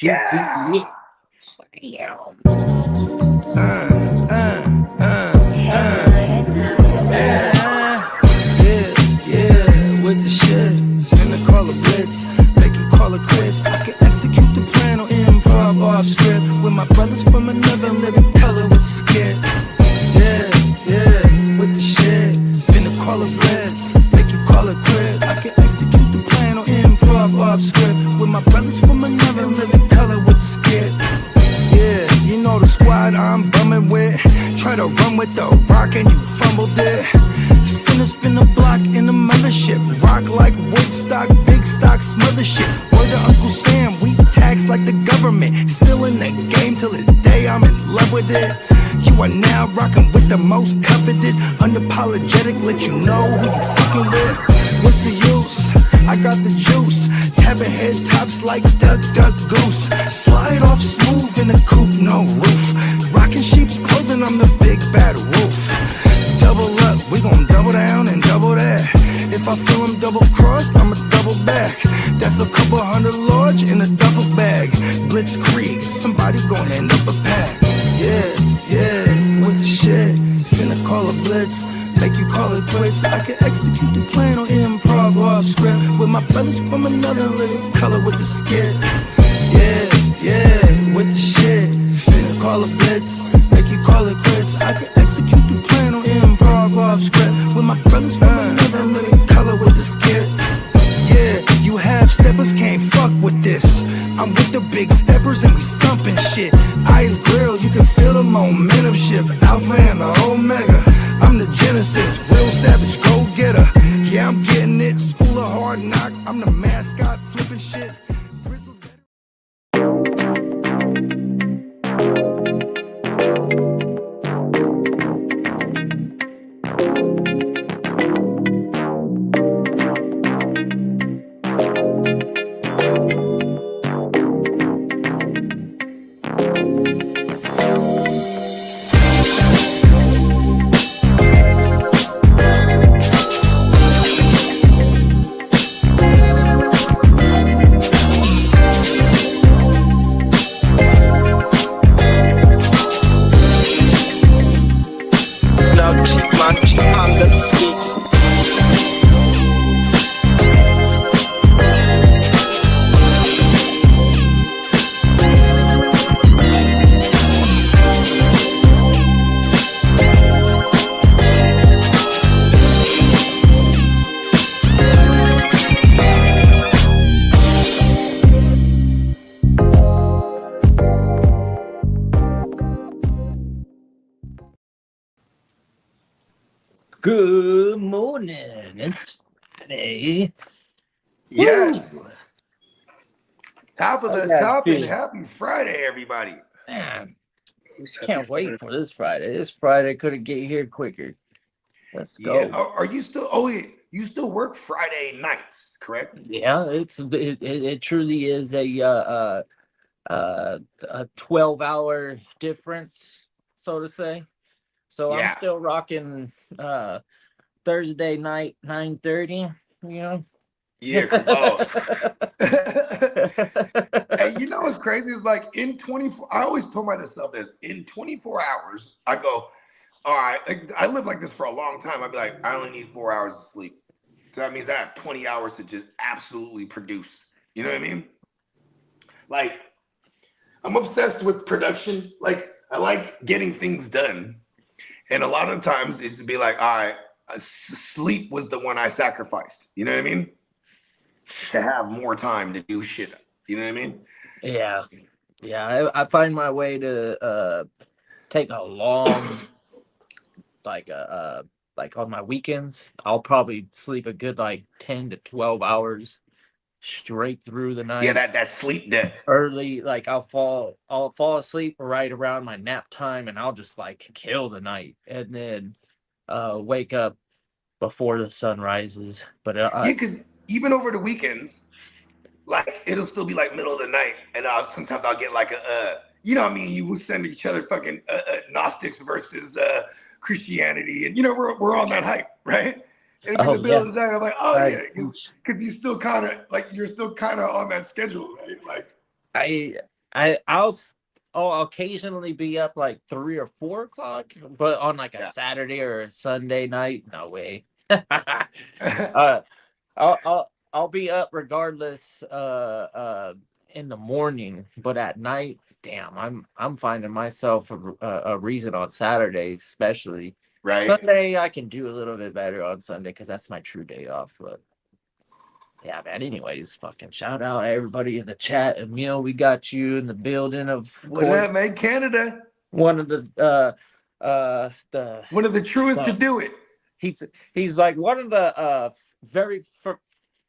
shoot Yeah. Bam. Yeah, with the shit. Finna call a blitz, make you call it quits. I can execute the plan or improv off script with my brothers from another living color with the skit. Yeah, with the shit. Finna call a blitz, make you call it quits. I can execute the plan or improv off script with my brothers from another living color with the skit. Yeah, you know the squad I'm bumming with. Try to run with the rock and you fumbled it. Finna spin the block in the mothership. Rock like Woodstock, big stock, smother shit. Word to Uncle Sam, we tax like the government. Still in the game till the day I'm in love with it. You are now rocking with the most coveted. Unapologetic, let you know who you fucking with. What's the use? I got the juice. Tapping head tops like duck, duck, goose. Slide off smooth in a coupe, no roof. Rocking sheep's clothing, I'm the big bad wolf. Double up, we gon' double down and double that. If I feel I'm double crossed, I'ma double back. That's a couple hundred large in a duffel bag. Blitzkrieg, somebody gon' end up a pack. Yeah, with the shit. Finna call a blitz, make you call it quits. I can execute the plan or improv off script with my brothers from another living color with the skit. Yeah, with the shit. Finna call a blitz, make you call it quits. I can execute the plan or improv off script with my brothers from another living color with the skit. Yeah, you half steppers can't fuck with this. I'm with the big steppers and we stumping shit. Ice grill, you can feel the momentum shift. Alpha and the Omega, I'm the Genesis, real savage go-getter. Yeah, I'm getting it, school of hard knock. I'm the mascot, flipping shit. Good morning. It's Friday. Yes. Woo. Top of the top and happy Friday, everybody. Man, can't wait for this Friday. This Friday couldn't get here quicker. Let's go. Yeah. Are you still? Oh, wait. You still work Friday nights, correct? Yeah, it truly is a 12-hour difference, so to say. So Yeah. I'm still rocking Thursday night 9:30. You know. Yeah. Oh. Hey, you know what's crazy is like in 24. I always told myself this: in 24 hours, I go, all right. I live like this for a long time. I'd be like, I only need 4 hours of sleep. So that means I have 20 hours to just absolutely produce. You know what I mean? Like, I'm obsessed with production. Like, I like getting things done. And a lot of times it's to be like, all right, sleep was the one I sacrificed. You know what I mean? To have more time to do shit. You know what I mean? Yeah. I find my way to take a long, like on my weekends, I'll probably sleep a good 10 to 12 hours straight through the night. Yeah, that sleep debt. Early, I'll fall asleep right around my nap time, and I'll just kill the night, and then wake up before the sun rises. But yeah, because even over the weekends, it'll still be middle of the night, and sometimes I'll get you know what I mean? You will send each other fucking Gnostics versus Christianity, and we're on that hype, right? And in the middle of the night, I'm like, oh yeah, because you still kind of you're still kind of on that schedule, right? I'll occasionally be up like 3 or 4 o'clock, but on like a Saturday or a Sunday night, no way. I'll be up regardless in the morning, but at night, damn, I'm finding myself a reason on Saturdays, especially. Right. Sunday I can do a little bit better on Sunday because that's my true day off. But yeah, man. Anyways, fucking shout out everybody in the chat. Emil, we got you in the building. Of What course, up, man? Canada. one of the one of the truest to do it. He's like one of the very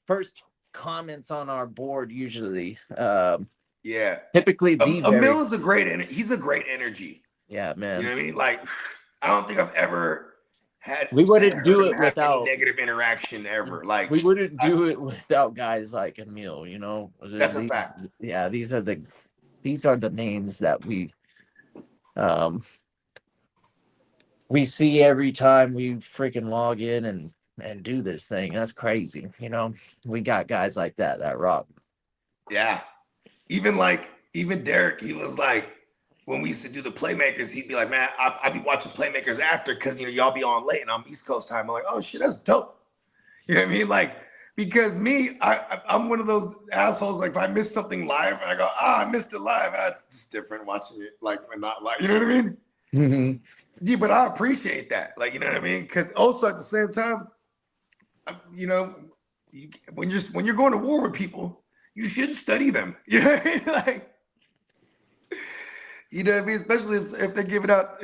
first comments on our board usually. Yeah. Typically, Emil is he's a great energy. Yeah, man. You know what I mean? Like, I don't think I've ever had. We wouldn't do it without any negative interaction ever. Like, we wouldn't do it without guys like Emil. You know, that's a fact. Yeah, these are the names that we see every time we freaking log in and do this thing. That's crazy. You know, we got guys like that rock. Yeah. Even Derek, he was like, when we used to do the playmakers, he'd be like, man, I'd be watching playmakers after because, you know, y'all be on late and I'm East Coast time. I'm like, oh, shit, that's dope. You know what I mean? Like, because me, I'm one of those assholes, like, if I miss something live and I go, I missed it live, it's just different watching it, like, and not live. You know what I mean? Mm-hmm. Yeah, but I appreciate that. Like, you know what I mean? Because also at the same time, you know, when you're going to war with people, you should study them. You know what I mean? Like, you know what I mean? Especially if they give it out,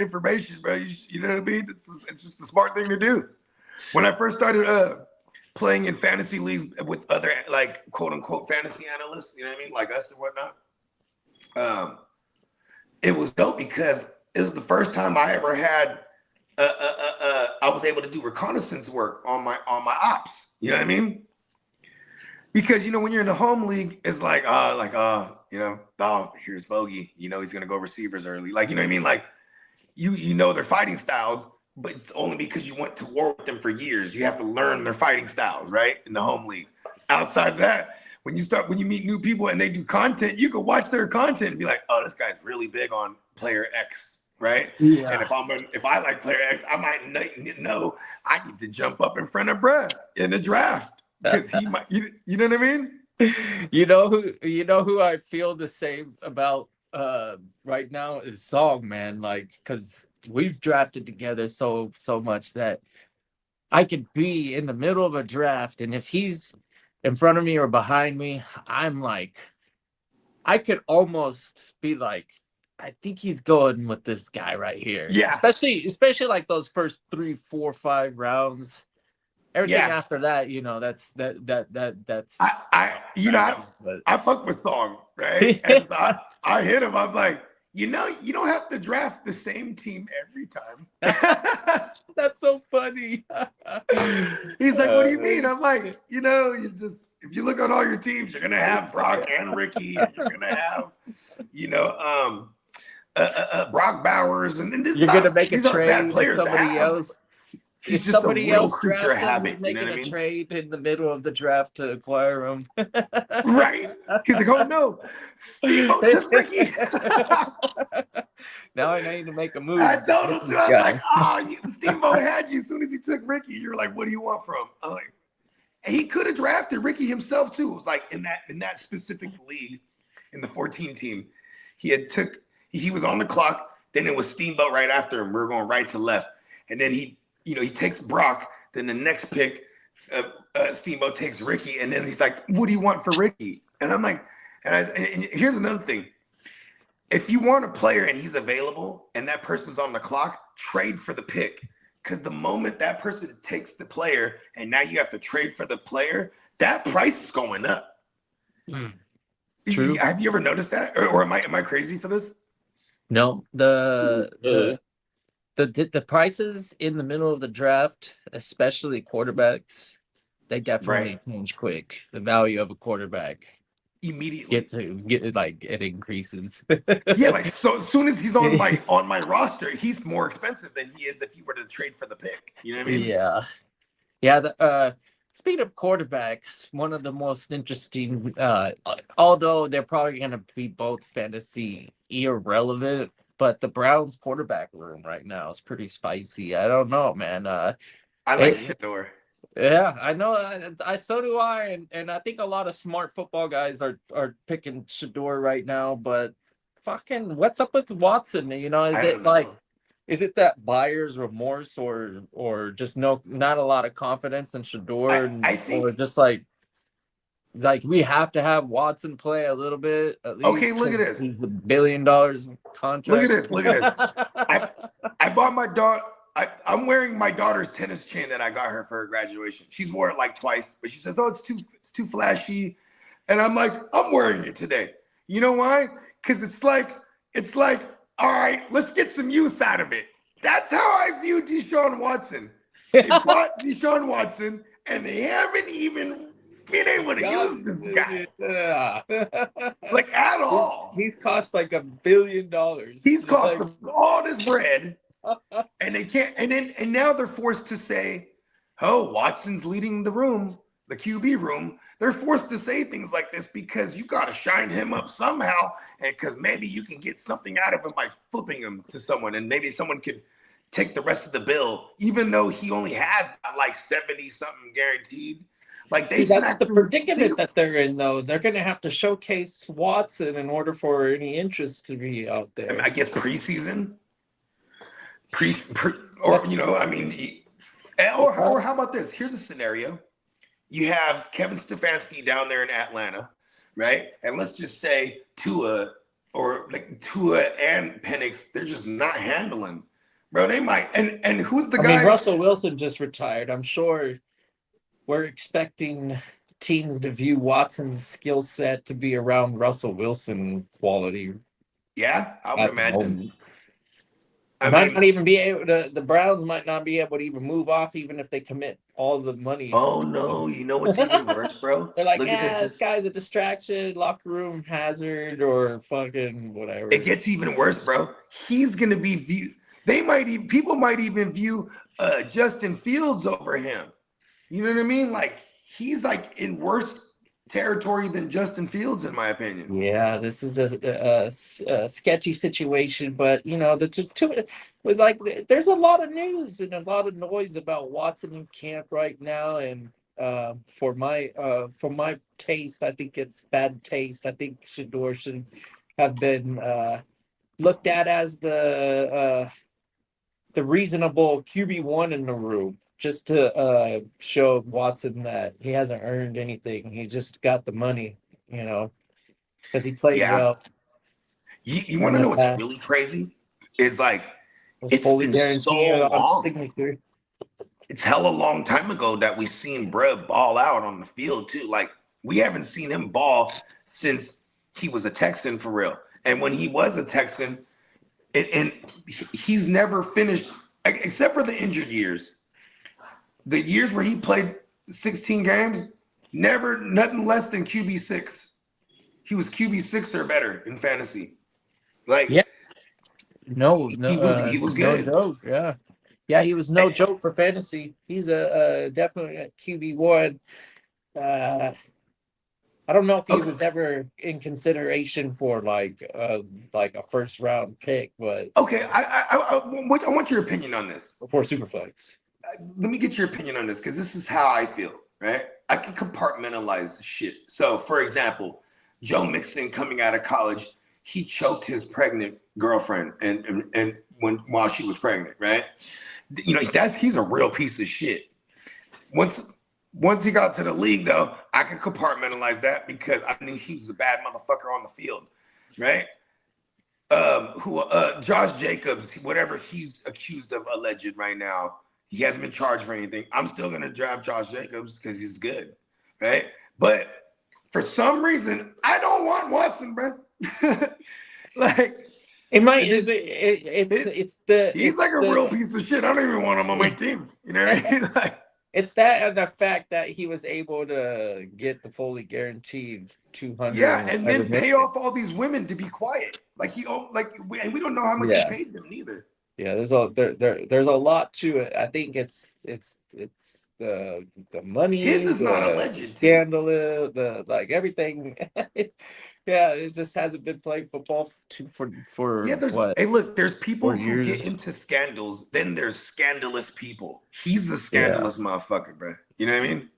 information, bro. You know what I mean? It's just a smart thing to do. When I first started playing in fantasy leagues with other, like, quote unquote fantasy analysts, you know what I mean, like us and whatnot, it was dope because it was the first time I ever had I was able to do reconnaissance work on my ops. You know what I mean? Because, you know, when you're in the home league, it's like, you know, here's Bogey. You know, he's going to go receivers early. Like, you know what I mean? Like, you know their fighting styles, but it's only because you went to war with them for years. You have to learn their fighting styles, right? In the home league. Outside of that, when you meet new people and they do content, you can watch their content and be like, oh, this guy's really big on player X, right? Yeah. And if I like player X, I might know I need to jump up in front of bruh in the draft. Because he might, you know what I mean? You know who I feel the same about right now is Song, man. Like, because we've drafted together so much that I could be in the middle of a draft, and if he's in front of me or behind me, I'm like, I could almost be like, I think he's going with this guy right here. Yeah. Especially like those first 3, 4, 5 rounds. Everything after that, you know, that's I fuck with Song, right? And so I hit him. I'm like, you know, you don't have to draft the same team every time. That's so funny. He's like, what do you mean? I'm like, you know, if you look on all your teams, you're gonna have Brock and Ricky, and you're gonna have, you know, Brock Bowers, and then you're gonna make a trade with somebody else. He's just somebody a real creature of habit. Making you know what I mean? A trade in the middle of the draft to acquire him. Right. He's like, oh no, Steve-O took Ricky. Now I need to make a move. I told him to. I was like, oh, Steve-O had you as soon as he took Ricky. You're like, what do you want from him? I'm like, and he could have drafted Ricky himself too. It was like in that specific league, in the 14 team, he was on the clock. Then it was Steamboat right after him. We were going right to left, and then he takes Brock. Then the next pick, Steamboat takes Ricky, and then he's like, "What do you want for Ricky?" And I'm like, and here's another thing: if you want a player and he's available, and that person's on the clock, trade for the pick, because the moment that person takes the player, and now you have to trade for the player, that price is going up. True. Have you ever noticed that, or am I crazy for this? No, the prices in the middle of the draft, especially quarterbacks, they definitely change quick. The value of a quarterback immediately it increases. Yeah, like so as soon as he's on my roster, he's more expensive than he is if you were to trade for the pick. You know what I mean? Yeah. Speaking of quarterbacks, one of the most interesting, although they're probably going to be both fantasy irrelevant, but the Browns quarterback room right now is pretty spicy. I don't know, man. I like Shador. Yeah, I know. I so do I, and I think a lot of smart football guys are picking Shador right now. But fucking, what's up with Watson? You know, I don't know. is it that buyer's remorse or just not a lot of confidence in Shador, I think, or just like we have to have Watson play a little bit at least? okay, look at this. He's $1 billion contract. Look at this. Look at this. I bought my daughter. I'm wearing my daughter's tennis chain that I got her for her graduation. She's worn it like twice, but she says, "Oh, it's too flashy," and I'm like, "I'm wearing it today." You know why? Because it's like, all right, let's get some use out of it. That's how I view Deshaun Watson. They bought Deshaun Watson, and they haven't even been able to use this guy, like at all. He's cost like $1 billion. He's cost them all this bread. And they can't, and now they're forced to say, "Oh, Watson's leading the room, the QB room." They're forced to say things like this because you got to shine him up somehow, and because maybe you can get something out of him by flipping him to someone, and maybe someone could take the rest of the bill, even though he only has like 70 something guaranteed. Like that's the predicament that they're in, though. They're going to have to showcase Watson in order for any interest to be out there. I mean, I guess preseason. Or how about this? Here's a scenario. You have Kevin Stefanski down there in Atlanta, right? And let's just say Tua and Penix, they're just not handling. Bro, they might. And who's the guy? I mean, Russell Wilson just retired. I'm sure we're expecting teams to view Watson's skill set to be around Russell Wilson quality. Yeah, I would imagine. The Browns might not be able to even move off, even if they commit all the money. Oh no, you know what's even worse, bro? They're like, this guy's a distraction, locker room hazard, or fucking whatever. It gets even worse, bro. He's gonna be viewed. People might even view Justin Fields over him. You know what I mean? Like he's like in worse territory than Justin Fields, in my opinion. Yeah, this is a sketchy situation, but you know, there's a lot of news and a lot of noise about Watson in camp right now, and for my taste, I think it's bad taste. I think Shador should have been looked at as the reasonable QB1 in the room, just to show Watson that he hasn't earned anything. He just got the money, you know, because he played well. You want to know what's really crazy? It's like, it's been so long. It's hella long time ago that we seen Bruh ball out on the field too. Like we haven't seen him ball since he was a Texan for real. And when he was a Texan, and he's never finished, except for the injured years. The years where he played 16 games, nothing less than QB6. He was QB6 or better in fantasy. Like, yeah, he was good. No joke. Yeah, he was no joke for fantasy. He's definitely a QB1. I don't know if he was ever in consideration for like a first round pick, but okay. I want your opinion on this. For Superflex. Let me get your opinion on this, because this is how I feel, right? I can compartmentalize shit. So, for example, Joe Mixon coming out of college, he choked his pregnant girlfriend and while she was pregnant, right? You know, he's a real piece of shit. Once he got to the league, though, I can compartmentalize that because I knew he was a bad motherfucker on the field, right? Josh Jacobs, whatever he's accused of alleged right now, he hasn't been charged for anything. I'm still going to draft Josh Jacobs because he's good, right? But for some reason, I don't want Watson, bro. Like, it might. He's like a real piece of shit. I don't even want him on my team. You know what I mean? Like, it's the fact that he was able to get the fully guaranteed 200. Yeah, and then pay off all these women to be quiet. And we don't know how much he paid them neither. Yeah, there's a lot to it. I think it's the money, His is not the alleged, too. scandal, the like everything. Yeah, it just hasn't been playing football for Yeah, what, hey, look, there's people 4 who get years. into scandals, then there's scandalous people. He's a Yeah, scandalous motherfucker, bro. You know what I mean?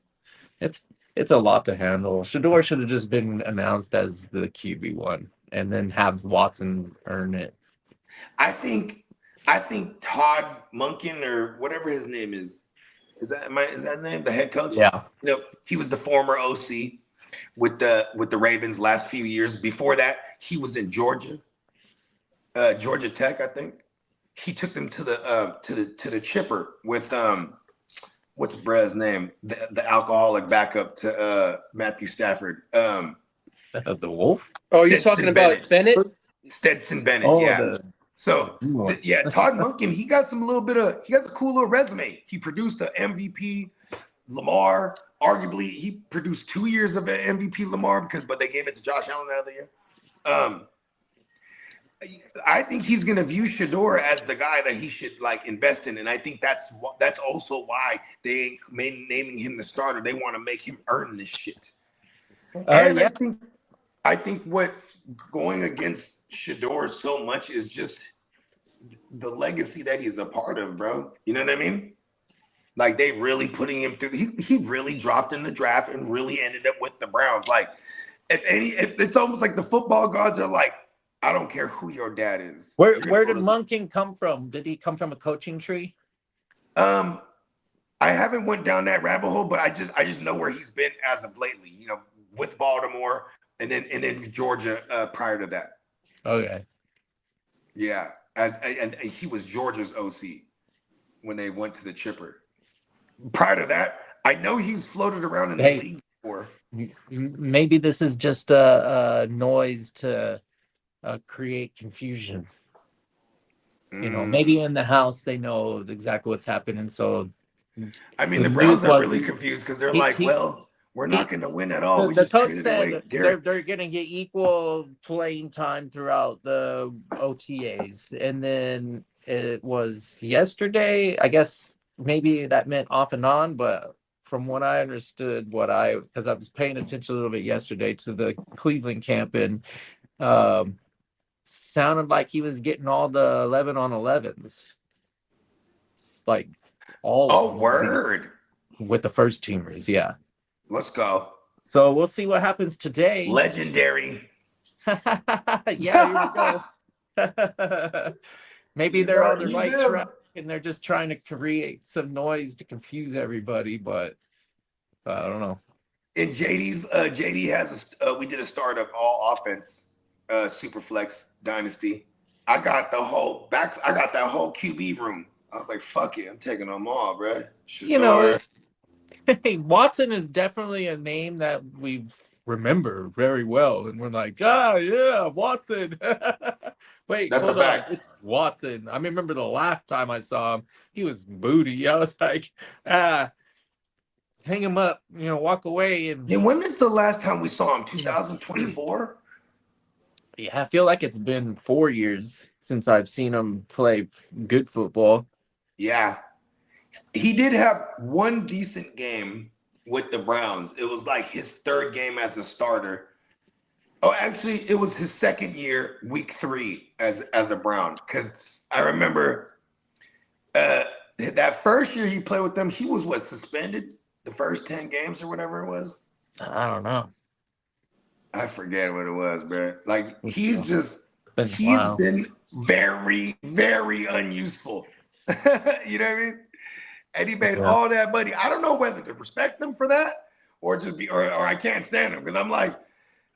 it's it's a lot to handle. Shador should have just been announced as the QB1 and then have Watson earn it. I think Todd Monken or whatever his name is that his name? The head coach? Yeah. You know, he was the former OC with the Ravens last few years. Before that, he was in Georgia, Georgia Tech, I think. He took them to the chipper with what's Brad's name? The alcoholic backup to Matthew Stafford. The Wolf? Oh, you're Stetson talking about Bennett? Stetson Bennett, Oh, yeah. So the one. yeah, Todd Monken, he got a cool little resume. He produced an MVP, Lamar. Arguably, he produced 2 years of an MVP Lamar but they gave it to Josh Allen that other year. I think he's gonna view Shador as the guy that he should like invest in, and I think that's also why they ain't naming him the starter. They want to make him earn this shit. And Yeah. I think what's going against Shador so much is just the legacy that he's a part of, bro. You know what I mean? Like they really putting him through. He really dropped in the draft and really ended up with the Browns. Like if it's almost like the football gods are like, I don't care who your dad is. Where did Monken come from? Did he come from a coaching tree? I haven't went down that rabbit hole, but I just know where he's been as of lately. You know, with Baltimore and then Georgia prior to that. Okay. Yeah, and he was Georgia's OC when they went to the chipper. Prior to that, I know he's floated around in the league before. Maybe this is just a noise to create confusion. You know, maybe in the house they know exactly what's happening. So, I mean, the Browns are really confused because they're well, we're not going to win at all. The coach said they're going to get equal playing time throughout the OTAs, and then it was yesterday. I guess maybe that meant off and on, but from what I understood, because I was paying attention a little bit yesterday to the Cleveland camp, and sounded like he was getting all the 11 on 11s, like all. Oh, word! With the first teamers, yeah. Let's go. So we'll see what happens today. Legendary. Yeah, here we go. Maybe they're on the right track and they're just trying to create some noise to confuse everybody, but I don't know. And JD has we did a startup all offense Superflex Dynasty. I got that whole QB room. I was like, fuck it, I'm taking them all, bro. You know, hey, Watson is definitely a name that we remember very well, and we're like, yeah, Watson. Wait, that's hold the fact. on. It's Watson. I remember the last time I saw him, he was booty. I was like, hang him up, walk away. And yeah, when is the last time we saw him? 2024? Yeah, I feel like it's been 4 years since I've seen him play good football. Yeah. He did have one decent game with the Browns. It was like his third game as a starter. Oh, actually, it was his second year, week 3 as a Brown. Because I remember that first year he played with them, he was suspended the first 10 games or whatever it was? I don't know. I forget what it was, bro. Like, he's been very, very unuseful. You know what I mean? And he made all that money. I don't know whether to respect him for that or just or I can't stand him because I'm like,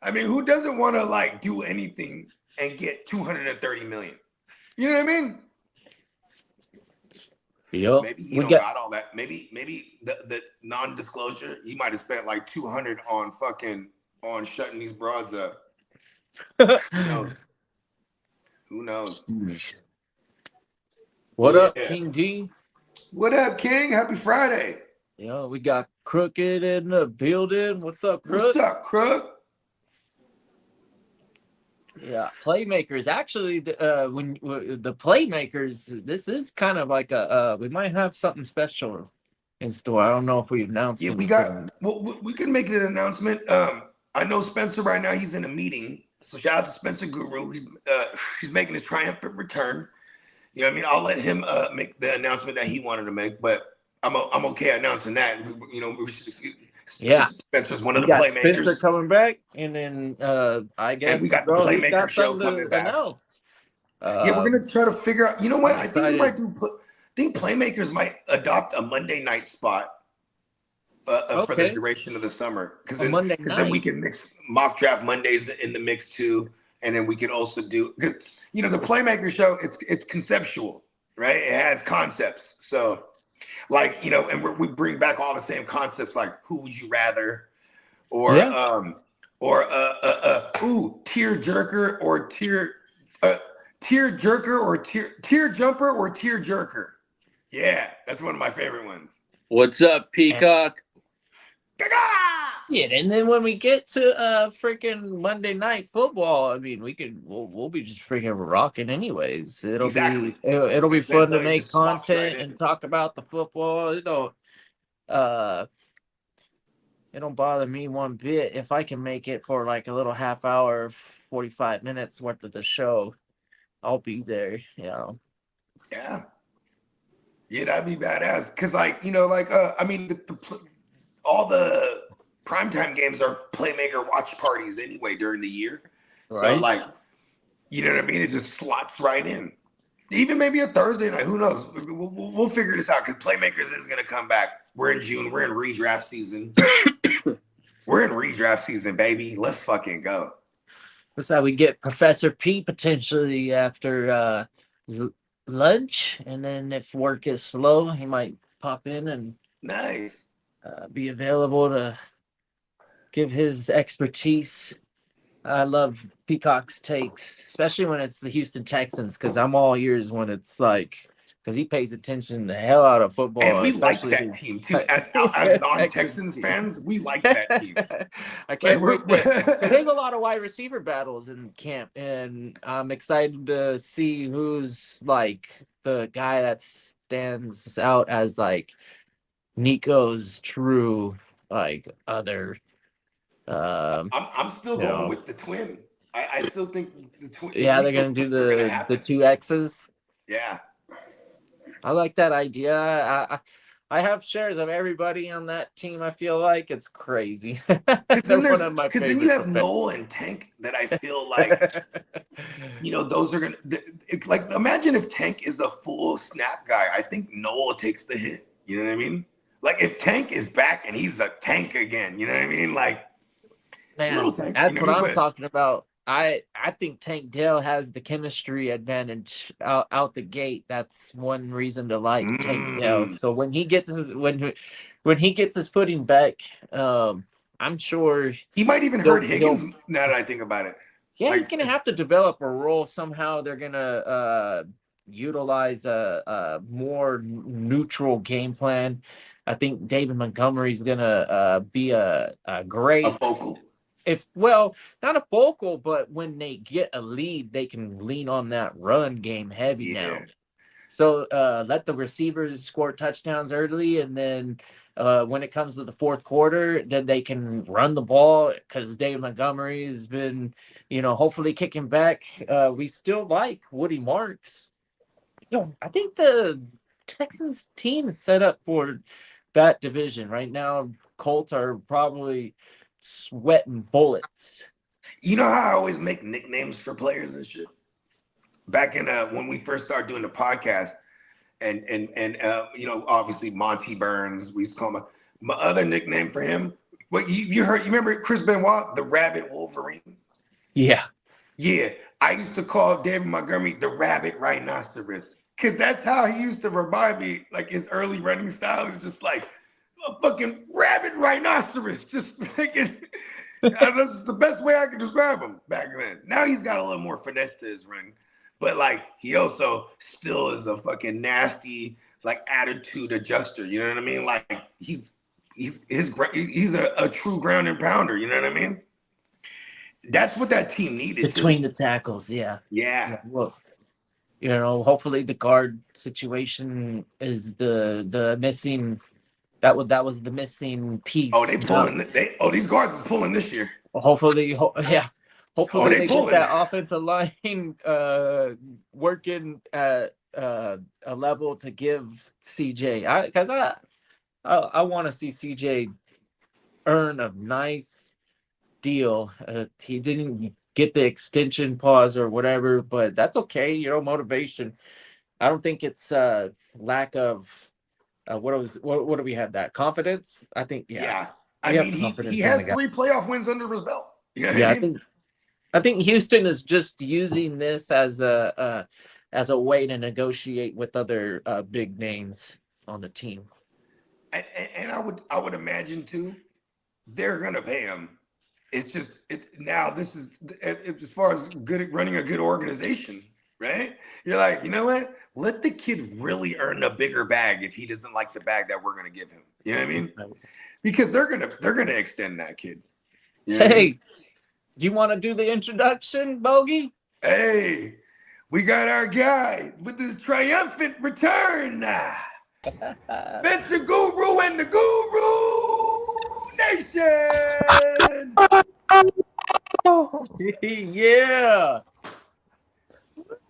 I mean, who doesn't want to like do anything and get $230 million? You know what I mean? Yep. Maybe he got all that. Maybe the non-disclosure, he might have spent like 200 on shutting these broads up. Who knows? What up, King D? What up, King? Happy Friday. We got Crooked in the building. What's up, Crook? What's up, Crook? Yeah, playmakers. Actually, when the playmakers, this is kind of like we might have something special in store. I don't know if we announced Yeah, him. we got. Well, we can make an announcement. I know Spencer right now. He's in a meeting, so shout out to Spencer Guru. He's making his triumphant return. You know what I mean? I'll let him make the announcement that he wanted to make, but I'm okay announcing that. You know, Yeah. Spencer's one of We the got playmakers, Spencer coming back, and then I guess and we got the bro, he's playmaker got show something coming to back. announce. Yeah, we're gonna try to figure out. You know what? I'm I think we excited. might do. I think playmakers might adopt a Monday night spot for the Okay. duration of the summer, because On Monday then we night. can mix mock draft Mondays in the mix too, and then we can also do, because you know the playmaker show, it's conceptual, right? It has concepts, so like, you know, and we bring back all the same concepts, like who would you rather, or Yeah. tear jerker or tear jerker or tear jumper or tear jerker. Yeah, that's one of my favorite ones. What's up, Peacock? Yeah, and then when we get to freaking Monday night football, I mean, we'll be just freaking rocking anyways. It'll be fun to make content and talk about the football. You know, it don't bother me one bit if I can make it for like a little half hour, 45 minutes worth of the show. I'll be there. You know. Yeah, that'd be badass. Cause like, you know, like I mean, all the primetime games are playmaker watch parties anyway during the year. Right. So like, you know what I mean? It just slots right in. Even maybe a Thursday night. Who knows? We'll figure this out, because playmakers is gonna come back. We're in June. We're in redraft season. We're in redraft season, baby. Let's fucking go. That's how we get Professor P potentially after lunch, and then if work is slow, he might pop in and nice be available to give his expertise. I love Peacock's takes, especially when it's the Houston Texans, because I'm all ears when it's like, because he pays attention the hell out of football. And we like that team too. As non-Texans fans, we like that team. I can't wait. There's a lot of wide receiver battles in camp, and I'm excited to see who's like the guy that stands out as like Nico's true like other. I'm still going with the twin. I still think the twin. Yeah, they're gonna do the two X's. Yeah, I like that idea. I have shares of everybody on that team. I feel like it's crazy. Because then you have Noel and Tank that I feel like, you know, those are gonna like. Imagine if Tank is a full snap guy. I think Noel takes the hit. You know what I mean? Like if Tank is back and he's a tank again. You know what I mean? Like. Man, Tank, that's you know, what I'm talking about. I think Tank Dell has the chemistry advantage out the gate. That's one reason to like Tank Dell. So when he gets his footing back, I'm sure he might even hurt Higgins. Now that I think about it, yeah, he's gonna have to develop a role somehow. They're gonna utilize a more neutral game plan. I think David Montgomery's gonna be a great focal. Not a focal, but when they get a lead, they can lean on that run game heavy now. So let the receivers score touchdowns early, and then when it comes to the fourth quarter, then they can run the ball, because David Montgomery has been, you know, hopefully kicking back. We still like Woody Marks. You know, I think the Texans team is set up for that division right now. Colts are probably sweating bullets. You know how I always make nicknames for players and shit? Back in when we first started doing the podcast, and you know, obviously Monty Burns, we used to call him my other nickname for him. What you remember Chris Benoit, the Rabbit Wolverine? Yeah. I used to call David Montgomery the Rabbit Rhinoceros, because that's how he used to remind me. Like his early running style was just like a fucking rabbit rhinoceros, just freaking. That's the best way I could describe him back then. Now he's got a little more finesse to his run, but like he also still is a fucking nasty like attitude adjuster. You know what I mean? Like he's a true ground and pounder. You know what I mean? That's what that team needed between the tackles. Yeah. Well, you know, hopefully the guard situation is the missing That was the missing piece. Oh, they pulling. These guards is pulling this year. Hopefully, hopefully they they pulling. get that offensive line working at a level to give CJ. Because I want to see CJ earn a nice deal. He didn't get the extension pause or whatever, but that's okay. Motivation. I don't think it's lack of what do we have, that confidence? I think Yeah. we I have mean, confidence he in has the guy. 3 playoff wins under his belt. You know what Yeah, I mean? I think Houston is just using this as a way to negotiate with other big names on the team. And I would imagine too, they're gonna pay him. It's just now this is as far as running a good organization, right? You're like, you know what? Let the kid really earn a bigger bag if he doesn't like the bag that we're gonna give him. You know what I mean? Because they're gonna extend that kid. You know what I mean? Do you want to do the introduction, Bogey? Hey, we got our guy with his triumphant return. Spencer Guru and the Guru Nation. Yeah.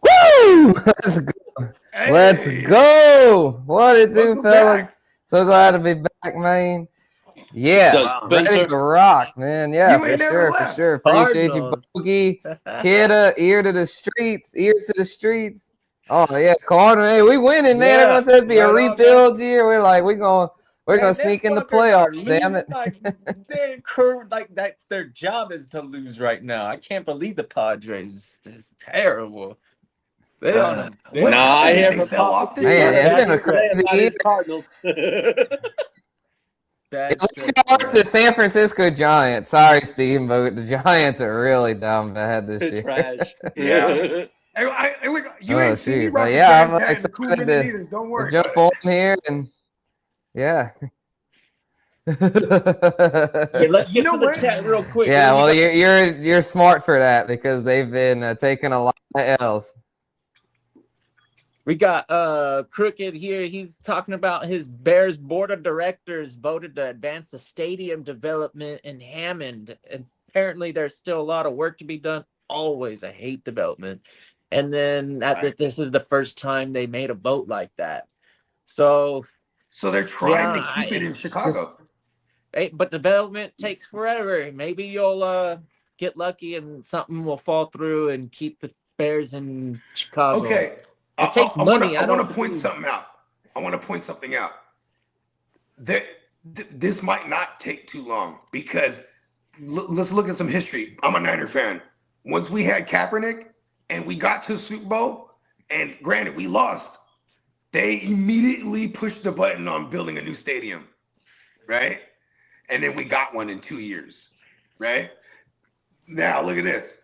Woo! Let's go. Hey, Let's go. What it do, welcome fellas? back. So glad to be back, man. Yeah, So, ready Spencer, to rock, man. Yeah, You for ain't never sure, for left. sure. Appreciate you, Cardinals. Bogey. Kitteh, ears to the streets. Oh yeah, Cardinals. Hey, we winning, man. Yeah, Everyone says it'd be a right on, rebuild year. We're like, we're gonna Man, sneak them in the fuckers are playoffs. Damn it. losing, like that's their job is to lose right now. I can't believe the Padres. It's terrible. They on a What Nah, I happened? hear They from fell Papa off this Man, year? it's been a Bad crazy about year. his Cardinals. bad At least stretch you are there. the San Francisco Giants. Sorry, Steve, but the Giants are really dumb bad this year. Trash. Yeah. Hey, look, you Oh, ain't seen me shoot. rock But the yeah, I'm Giants hat in excited 2 minutes either. Don't to worry jump about on here and yeah. Okay, let's You get know to the what? chat real quick. Yeah, What well, do we got? you're smart for that because they've been taking a lot of L's. We got Crooked here. He's talking about his Bears board of directors voted to advance the stadium development in Hammond. And apparently there's still a lot of work to be done. Always, I hate development. And then this is the first time they made a vote like that. So they're trying to yeah, keep it in Chicago. but development takes forever. Maybe you'll get lucky and something will fall through and keep the Bears in Chicago. Okay. It takes money. I want to point something out. I want to point something out. This might not take too long because let's look at some history. I'm a Niner fan. Once we had Kaepernick and we got to the Super Bowl, and granted, we lost, they immediately pushed the button on building a new stadium, right? And then we got one in 2 years, right? Now, look at this.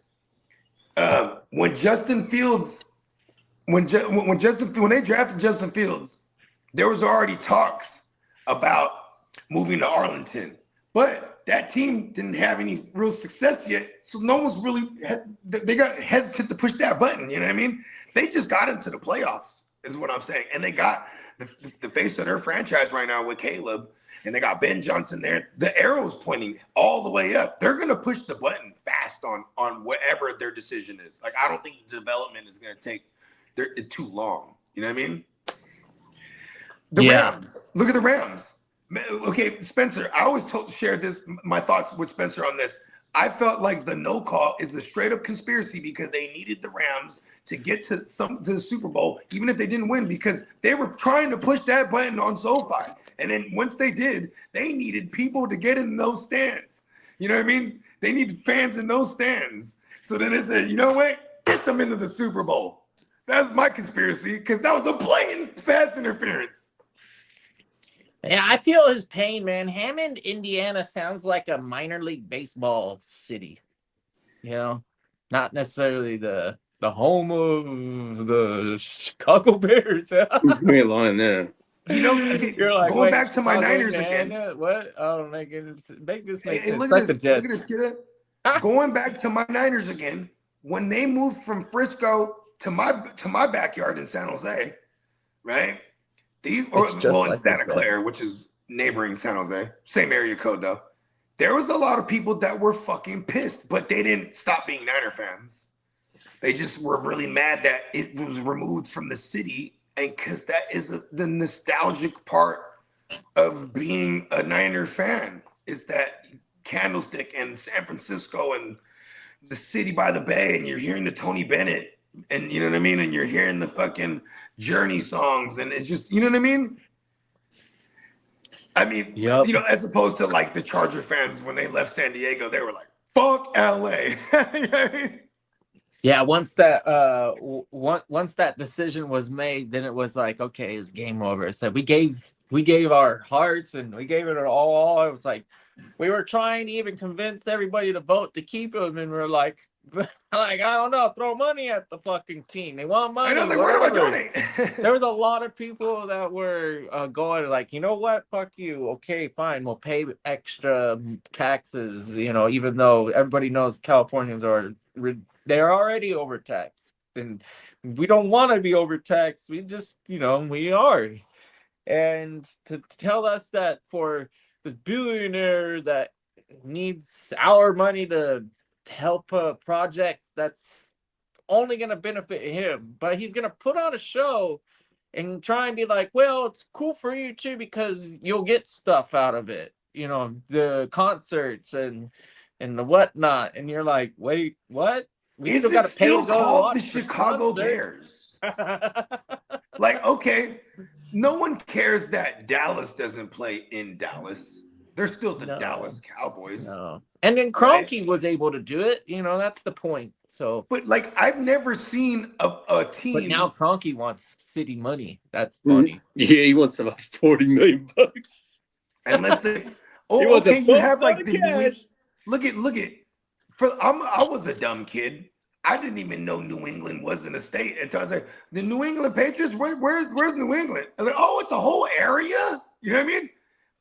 When Justin Fields... When they drafted Justin Fields, there was already talks about moving to Arlington, but that team didn't have any real success yet, so no one's really they got hesitant to push that button. You know what I mean? They just got into the playoffs, is what I'm saying, and they got the face of their franchise right now with Caleb, and they got Ben Johnson there. The arrow's pointing all the way up. They're gonna push the button fast on whatever their decision is. Like I don't think the development is gonna take. They're too long. You know what I mean? The Rams. Look at the Rams. Okay, Spencer, I always share my thoughts with Spencer on this. I felt like the no call is a straight up conspiracy because they needed the Rams to get to the Super Bowl, even if they didn't win, because they were trying to push that button on SoFi. And then once they did, they needed people to get in those stands. You know what I mean? They need fans in those stands. So then they said, you know what? Get them into the Super Bowl. That's my conspiracy, because that was a blatant pass interference. Yeah, I feel his pain, man. Hammond, Indiana sounds like a minor league baseball city. You know, not necessarily the home of the Chicago Bears. Great line there. You know, You're like, going back to my Chicago, Niners again. What? Oh, make this make sense. Look Like at the this. Jets. Look at this, kid. Going back to my Niners again. When they moved from Frisco to my backyard in San Jose, right? In Santa Clara, which is neighboring San Jose, same area code though. There was a lot of people that were fucking pissed, but they didn't stop being Niner fans. They just were really mad that it was removed from the city, and because that is the nostalgic part of being a Niner fan is that Candlestick and San Francisco and the city by the bay, and you're hearing the Tony Bennett, and you know what I mean, and you're hearing the fucking Journey songs, and it's just, you know what I mean. I mean, Yep. you know, as opposed to like the Charger fans when they left San Diego, they were like, "Fuck LA." You know what I mean? Yeah, once that once that decision was made, then it was like, okay, it's game over. So we gave our hearts and we gave it all. It was like we were trying to even convince everybody to vote to keep him, and we're like I don't know, throw money at the fucking team. They want money. I know, like, where do I donate? There was a lot of people that were going like, you know what, fuck you. Okay, fine, we'll pay extra taxes. You know, even though everybody knows Californians are they're already overtaxed, and we don't want to be overtaxed. We just, you know, we are. And to tell us that for this billionaire that needs our money to help a project that's only going to benefit him, but he's going to put on a show and try and be like, well, it's cool for you too because you'll get stuff out of it, you know, the concerts and the whatnot. And you're like, wait, what? We still got to pay to go called watch the Chicago Bears? Like, okay, no one cares that Dallas doesn't play in Dallas. They're still the Dallas Cowboys. No. And then Kroenke was able to do it. You know, that's the point. So, but like, I've never seen a team. But now Kroenke wants city money. That's funny. Yeah, he wants about $40 million. Unless they, oh, okay, you have like the New England. Look at. I was a dumb kid. I didn't even know New England wasn't a state until I was like, the New England Patriots. Where's New England? I was like, oh, it's a whole area. You know what I mean?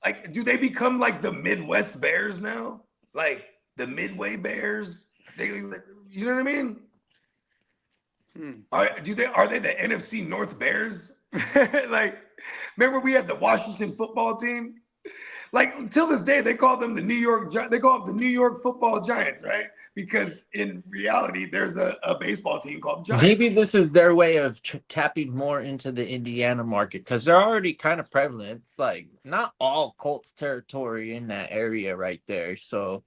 Like, do they become like the Midwest Bears now? Like the Midway Bears? You know what I mean? Are they the NFC North Bears? Like, remember we had the Washington football team? Like, until this day, they call them the New York Football Giants, right? Because in reality, there's a baseball team called Giants. Maybe this is their way of tapping more into the Indiana market because they're already kind of prevalent. It's like not all Colts territory in that area right there. So,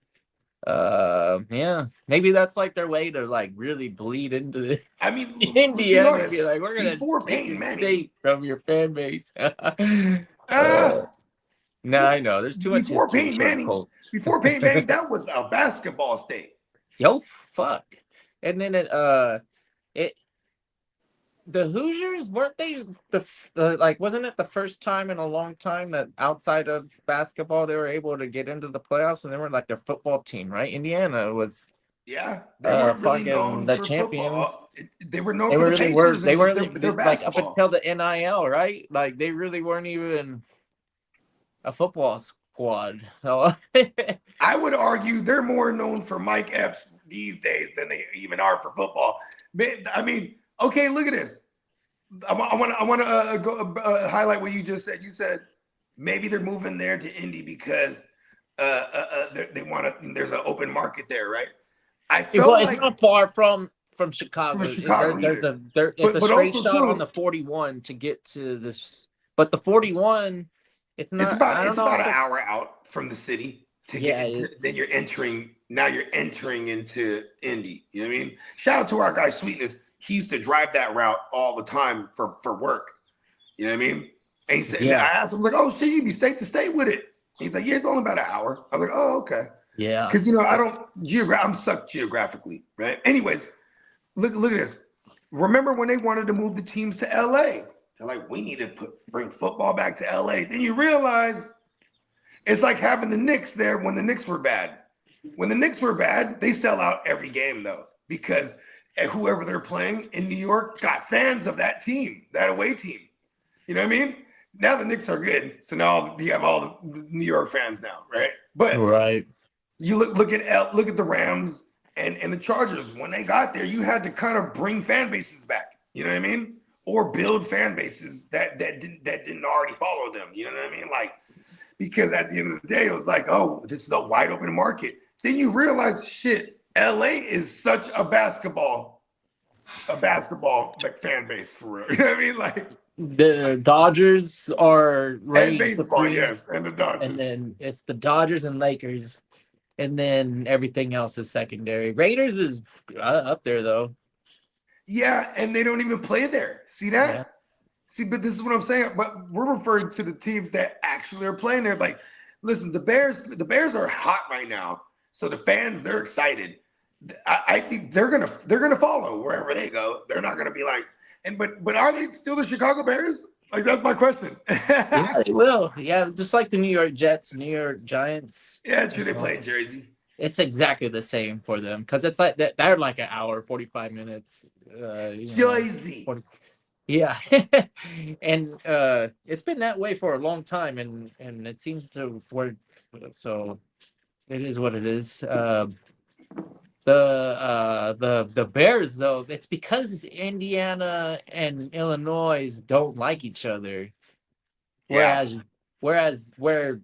yeah, maybe that's like their way to like really bleed into the Indiana and be like, we're gonna take your state from your fan base. No, I know. There's too much before Peyton Manning. Before Peyton Manning, that was a basketball state. Yo, fuck. And then the Hoosiers, weren't they like, wasn't it the first time in a long time that outside of basketball they were able to get into the playoffs, and they were like their football team, right? Indiana was they weren't really known the for champions. Football. They were known for the Pacers. They were their like up until the NIL, right? Like they really weren't even a football squad. So I would argue they're more known for Mike Epps these days than they even are for football. I mean, okay, look at this. I want to go highlight what you just said. You said maybe they're moving there to Indy because they want to. There's an open market there, right? It's not far from Chicago. From Chicago it's a straight shot on the 41 to get to this, but the 41. It's not. It's about an hour out from the city to get into. Then you're entering. Now you're entering into Indy. You know what I mean? Shout out to our guy Sweetness. He used to drive that route all the time for work. You know what I mean? And he said, I asked him, like, oh shit, you be state to state with it. He's like, yeah, it's only about an hour. I was like, oh, okay. Yeah. Because I'm sucked geographically, right? Anyways, look at this. Remember when they wanted to move the teams to LA? They're like, we need to bring football back to LA. Then you realize it's like having the Knicks there when the Knicks were bad. When the Knicks were bad, they sell out every game, though, because whoever they're playing in New York got fans of that team, that away team. You know what I mean? Now the Knicks are good. So now you have all the New York fans now, right? But you look at the Rams and the Chargers. When they got there, you had to kind of bring fan bases back. You know what I mean? Or build fan bases that didn't already follow them. You know what I mean? Like because at the end of the day, it was like, oh, this is a wide open market. Then you realize, shit, LA is such a basketball like fan base for real. You know what I mean? Like The Dodgers are and reigning baseball, supreme, yes, and the Dodgers. and then it's the Dodgers and Lakers, and then everything else is secondary. Raiders is up there though. Yeah, and they don't even play there. See that? Yeah. See, but this is what I'm saying. But we're referring to the teams that actually are playing there. Like, listen, the Bears are hot right now. So the fans, they're excited. I think they're gonna follow wherever they go. They're not gonna be like, but are they still the Chicago Bears? Like that's my question. Yeah, they will. Yeah, just like the New York Jets, New York Giants. Yeah, true. They play in Jersey. It's exactly the same for them because it's like they're like an hour, 45 minutes. Jersey. 40, yeah, and it's been that way for a long time, and it seems to work. So it is what it is. The Bears though, it's because Indiana and Illinois don't like each other. Whereas where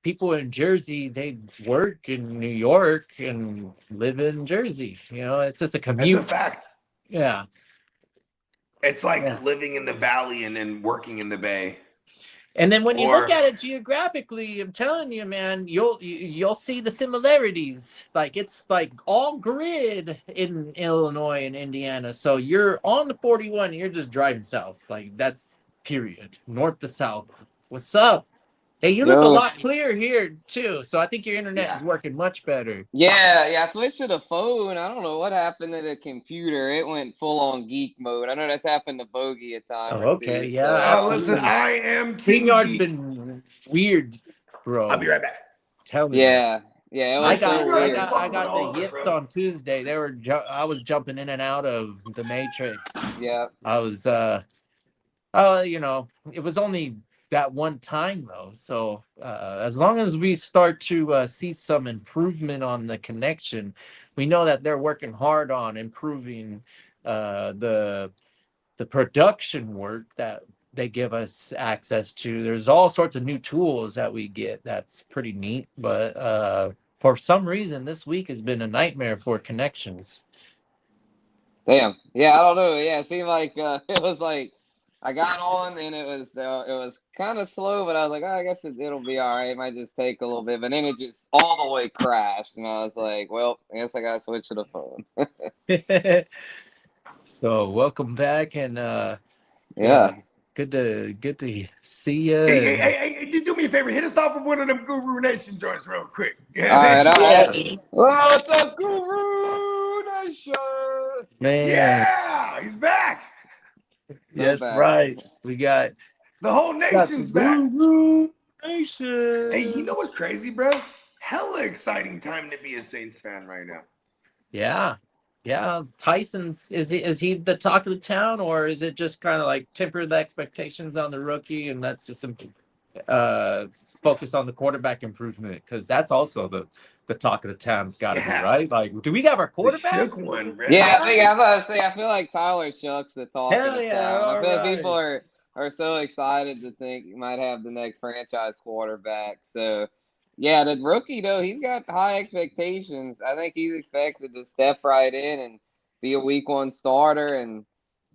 people in Jersey, they work in New York and live in Jersey. It's just a commute. That's a fact. Yeah. It's like living in the valley and then working in the Bay. And then when you look at it geographically, I'm telling you, man, you'll see the similarities. Like it's like all grid in Illinois and Indiana. So you're on the 41, you're just driving south. Like that's period. North to south. What's up? Hey, you look a lot clearer here too. So I think your internet is working much better. Yeah. I switched to the phone. I don't know what happened to the computer. It went full on geek mode. I know that's happened to Bogey at times. Oh, okay, too, yeah. Oh, listen, I am StreamYard's been weird, bro. I'll be right back. Tell me. Yeah. It was I got weird. the hits on Tuesday. I was jumping in and out of the Matrix. Yeah. I was it was only that one time though. So as long as we start to see some improvement on the connection, we know that they're working hard on improving the production work that they give us access to. There's all sorts of new tools that we get. That's pretty neat. But for some reason, this week has been a nightmare for connections. Damn. Yeah, I don't know. Yeah, it seemed like it was like I got on and it was kind of slow, but I was like, I guess it'll be all right. It might just take a little bit, but then it just all the way crashed, and I was like, well, I guess I gotta switch to the phone. So welcome back, and good to see you. Hey, do me a favor, hit us off with one of them Guru Nation joints real quick. Yeah, all right. What's up, Guru Nation? Man. Yeah, he's back. That's right. We got the whole nation's back. Guru Nation. Hey, you know what's crazy, bro? Hella exciting time to be a Saints fan right now. Yeah. Tyson's is he the talk of the town, or is it just kind of like temper the expectations on the rookie and that's just some focus on the quarterback improvement? Because that's also the talk of the town's got to be, right? Like, do we have our quarterback? The shook one, right? Yeah, I feel like Tyler Shuck's the talk of the town. I feel like people are so excited to think he might have the next franchise quarterback. So, yeah, the rookie, though, he's got high expectations. I think he's expected to step right in and be a week one starter and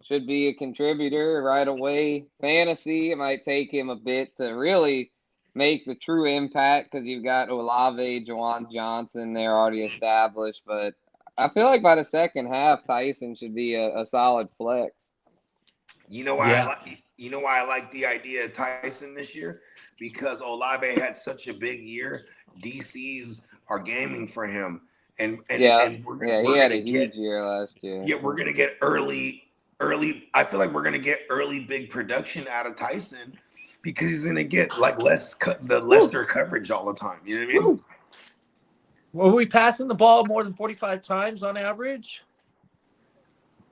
should be a contributor right away. Fantasy, it might take him a bit to really make the true impact because you've got Olave, Juwan Johnson, they're already established. But I feel like by the second half, Tyson should be a solid flex. You know why I like the idea of Tyson this year? Because Olave had such a big year. DCs are gaming for him. And he had a huge year last year. Yeah, we're gonna get early. I feel like we're gonna get early big production out of Tyson because he's gonna get like lesser coverage all the time. You know what I mean? Were we passing the ball more than 45 times on average?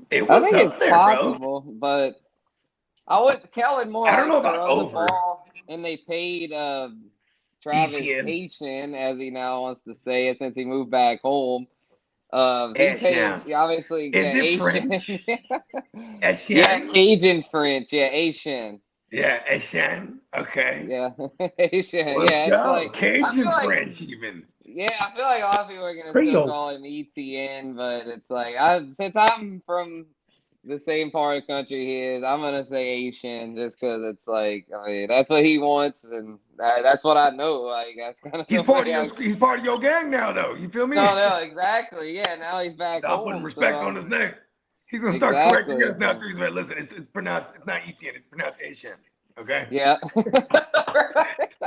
It was I think it's there, possible, bro. but Kellen Moore. I don't know about over. The ball, and they paid Travis Etienne, as he now wants to say it, since he moved back home. Obviously, Is it French? Yeah, Cajun French. Yeah, Asian. Yeah, Etienne. Okay. Yeah, Asian. Let's Yeah, it's go. like I Cajun feel like French even. yeah, I feel like a lot of people are gonna still Creole. call him ETN, but it's like since I'm from the same part of the country he is, I'm gonna say Asian just because it's like I mean that's what he wants and that's what I know. Like that's kind of He's the part way of your gang now, though. You feel me? No, exactly. Yeah, now he's back Stop putting home. respect So on his name. He's gonna start correcting exactly. us now too. He's like, listen, it's pronounced, it's not Etienne, it's pronounced Asian. Okay? Yeah.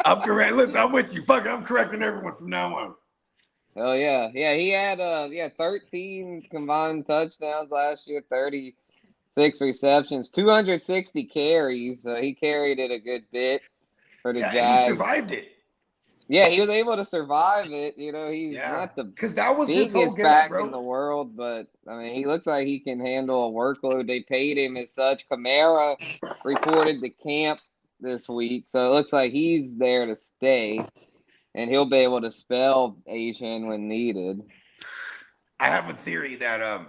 I'm correct. Listen, I'm with you. Fuck it, I'm correcting everyone from now on. Oh yeah, yeah. He had 13 combined touchdowns last year, 36 receptions, 260 carries. So he carried it a good bit for the Yeah, and he Jags. survived it. Yeah, he was able to survive it. You know, he's not the because that was his whole biggest gimmick, back bro. in the world, but I mean, he looks like he can handle a workload. They paid him as such. Kamara reported to camp this week, so it looks like he's there to stay, and he'll be able to spell Asian when needed. I have a theory that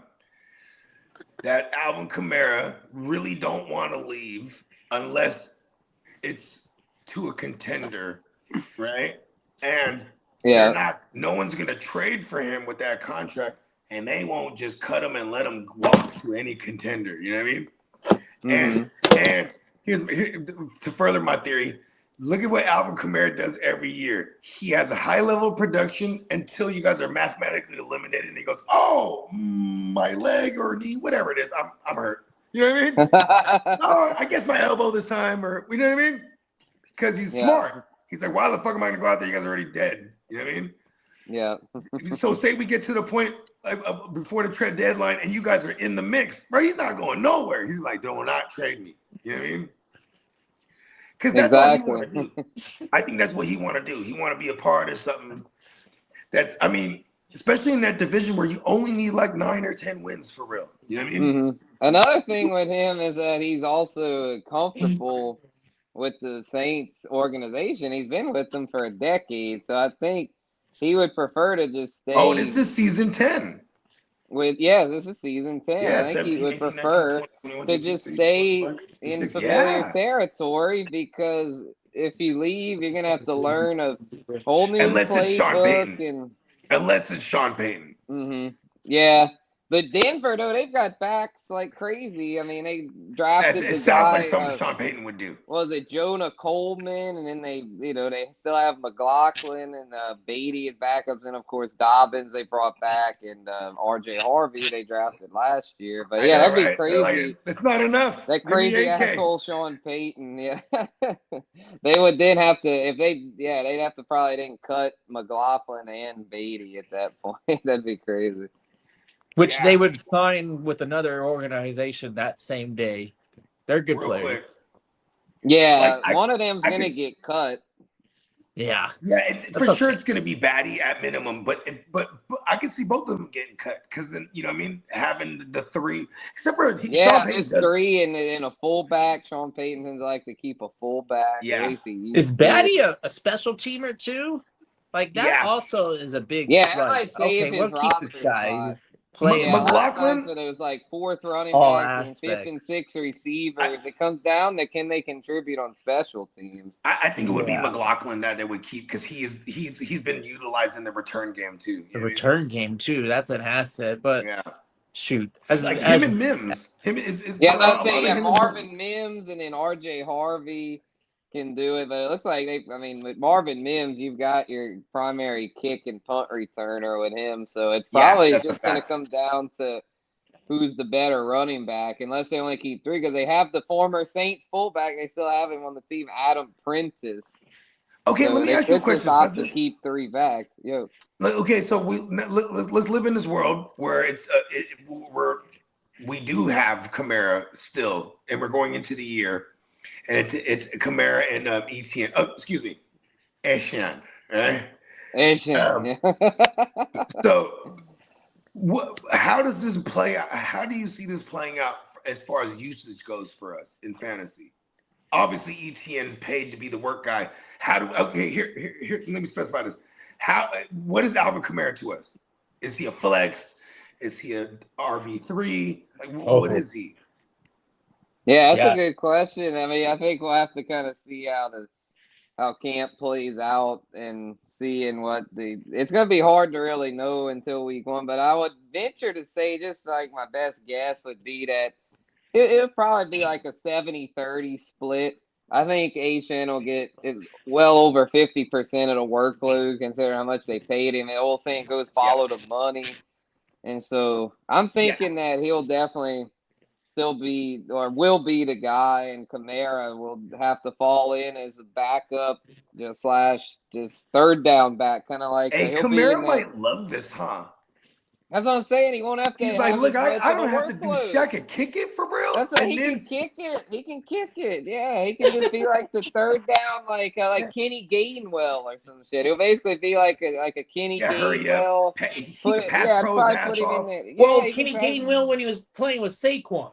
that Alvin Kamara really don't want to leave unless it's to a contender, right? And they're not. No one's gonna trade for him with that contract, and they won't just cut him and let him walk to any contender. You know what I mean? Mm-hmm. And here, to further my theory, look at what Alvin Kamara does every year. He has a high level of production until you guys are mathematically eliminated, and he goes, "Oh, my leg or knee, whatever it is, I'm hurt." You know what I mean? Oh, I guess my elbow this time, or you know what I mean? Because he's smart. He's like, why the fuck am I gonna go out there? You guys are already dead. You know what I mean? Yeah. So say we get to the point before the trade deadline, and you guys are in the mix, bro. He's not going nowhere. He's like, do not trade me. You know what I mean? Because that's what he want to do. I think that's what he want to do. He want to be a part of something that, I mean, especially in that division where you only need like 9 or 10 wins for real. You know what I mean? Mm-hmm. Another thing with him is that he's also comfortable with the Saints organization. He's been with them for a decade, so I think he would prefer to just stay. Oh, this is season 10. This is season 10. Yeah, I think he would prefer to just stay in familiar territory because if you leave, you're gonna have to learn a whole new playbook. Unless it's Sean Payton. Mm-hmm. Yeah. But Denver, though, they've got backs like crazy. I mean, they drafted it sounds like something Sean Payton would do. Was it Jonah Coleman? And then they still have McLaughlin and Beatty as backups. And, of course, Dobbins they brought back. And R.J. Harvey they drafted last year. But, yeah, that'd be crazy. Like, it's not enough. That crazy asshole Sean Payton, yeah. They would then have to, they'd have to probably then cut McLaughlin and Beatty at that point. That'd be crazy. Which they would sign with another organization that same day. They're good players. Quick. Yeah, one of them's going to get cut. Yeah. Yeah, for sure it's going to be Batty at minimum, but I can see both of them getting cut because then, you know what I mean, having the three. Except for there's three and a fullback. Sean Payton tends like to keep a fullback. Yeah. Is Batty a special teamer too? Like that also is a big I'd say we'll keep this guy. McLaughlin, so there was like 4th running backs and 5th and 6th receivers. It comes down to can they contribute on special teams. I think it would be McLaughlin that they would keep because he's been utilized in the return game too. The return game too. That's an asset, but shoot, like him and Mims. Marvin Mims and then R.J. Harvey can do it, but it looks like with Marvin Mims, you've got your primary kick and punt returner with him, so it's probably just going to come down to who's the better running back, unless they only keep 3, because they have the former Saints fullback, they still have him on the team, Adam Prentice. Okay, so let me ask you a question. To keep 3 backs. Okay, so let's live in this world where we do have Kamara still, and we're going into the year. And it's Kamara and Etienne. Oh, excuse me, Etienne, right? Etienne. So, how does this play out? How do you see this playing out as far as usage goes for us in fantasy? Obviously, Etienne is paid to be the work guy. Here, let me specify this. What is Alvin Kamara to us? Is he a flex? Is he a RB3? Like, what is he? Yeah, that's a good question. I mean, I think we'll have to kind of see how camp plays out and seeing what it's going to be hard to really know until week 1, but I would venture to say, just like my best guess would be that it would probably be like a 70-30 split. I think Asian will get well over 50% of the workload considering how much they paid him. The whole thing goes follow the money. And so I'm thinking that he'll definitely still be or will be the guy, and Kamara will have to fall in as a backup, slash just third down back, kind of like Hey, he'll be in Kamara that. might love this, huh? That's what I'm saying. He won't have to. He's like, have look, as much I of a don't have to do workload. shit. I can kick it for real. That's what he can kick it. He can kick it. Yeah, he can just be like the third down, like Kenny Gainwell or some shit. He'll basically be like a Kenny Gainwell. He can pass pro his ass off. In there. Yeah, well, Kenny Gainwell when he was playing with Saquon.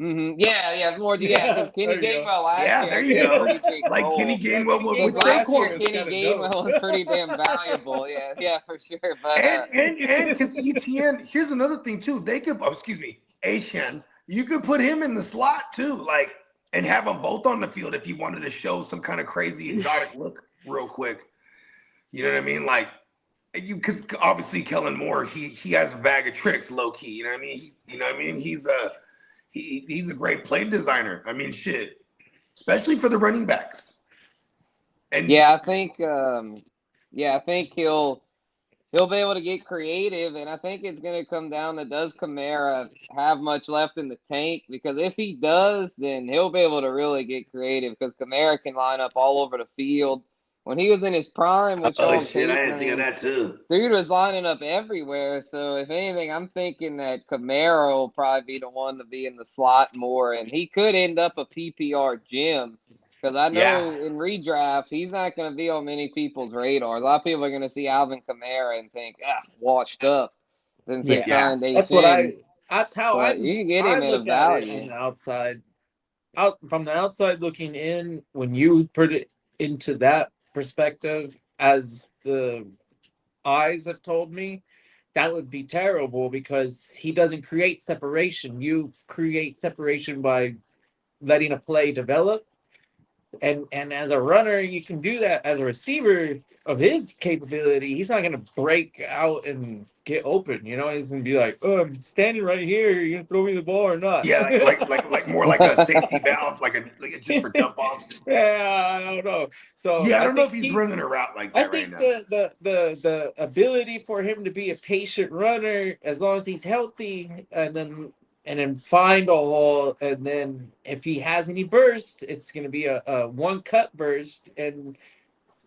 Yeah, more. Yeah, because Kenny Gainwell last year. There you go. Pretty big like role. Kenny Gainwell with last year, Saquon. Kenny Gainwell was pretty damn valuable. Yeah, for sure. But and because ETN, here's another thing too. They could, Ashan, you could put him in the slot too, like, and have them both on the field if you wanted to show some kind of crazy exotic look real quick. You know what I mean? Like, because obviously Kellen Moore, he has a bag of tricks, low key. You know what I mean? He's a great play designer. I mean, shit, especially for the running backs. And I think he'll be able to get creative, and I think it's going to come down to, does Kamara have much left in the tank? Because if he does, then he'll be able to really get creative, because Kamara can line up all over the field. When he was in his prime, which I didn't think of that too. Dude was lining up everywhere. So if anything, I'm thinking that Kamara will probably be the one to be in the slot more, and he could end up a PPR gem, because I know in redraft he's not going to be on many people's radars. A lot of people are going to see Alvin Kamara and think, washed up. Since they signed That's how you can get him at a value. On the outside, from the outside looking in, when you put it into that perspective, as the eyes have told me, that would be terrible, because he doesn't create separation. You create separation by letting a play develop, and as a runner you can do that. As a receiver of his capability, he's not going to break out and get open. He's going to be like, oh, I'm standing right here, you're going to throw me the ball or not? Like more like a safety valve, like just for dump offs. I don't know. So I don't know if he's running a route like that. I think the ability for him to be a patient runner, as long as he's healthy, and then find a hole, and then if he has any burst, it's going to be a one cut burst, and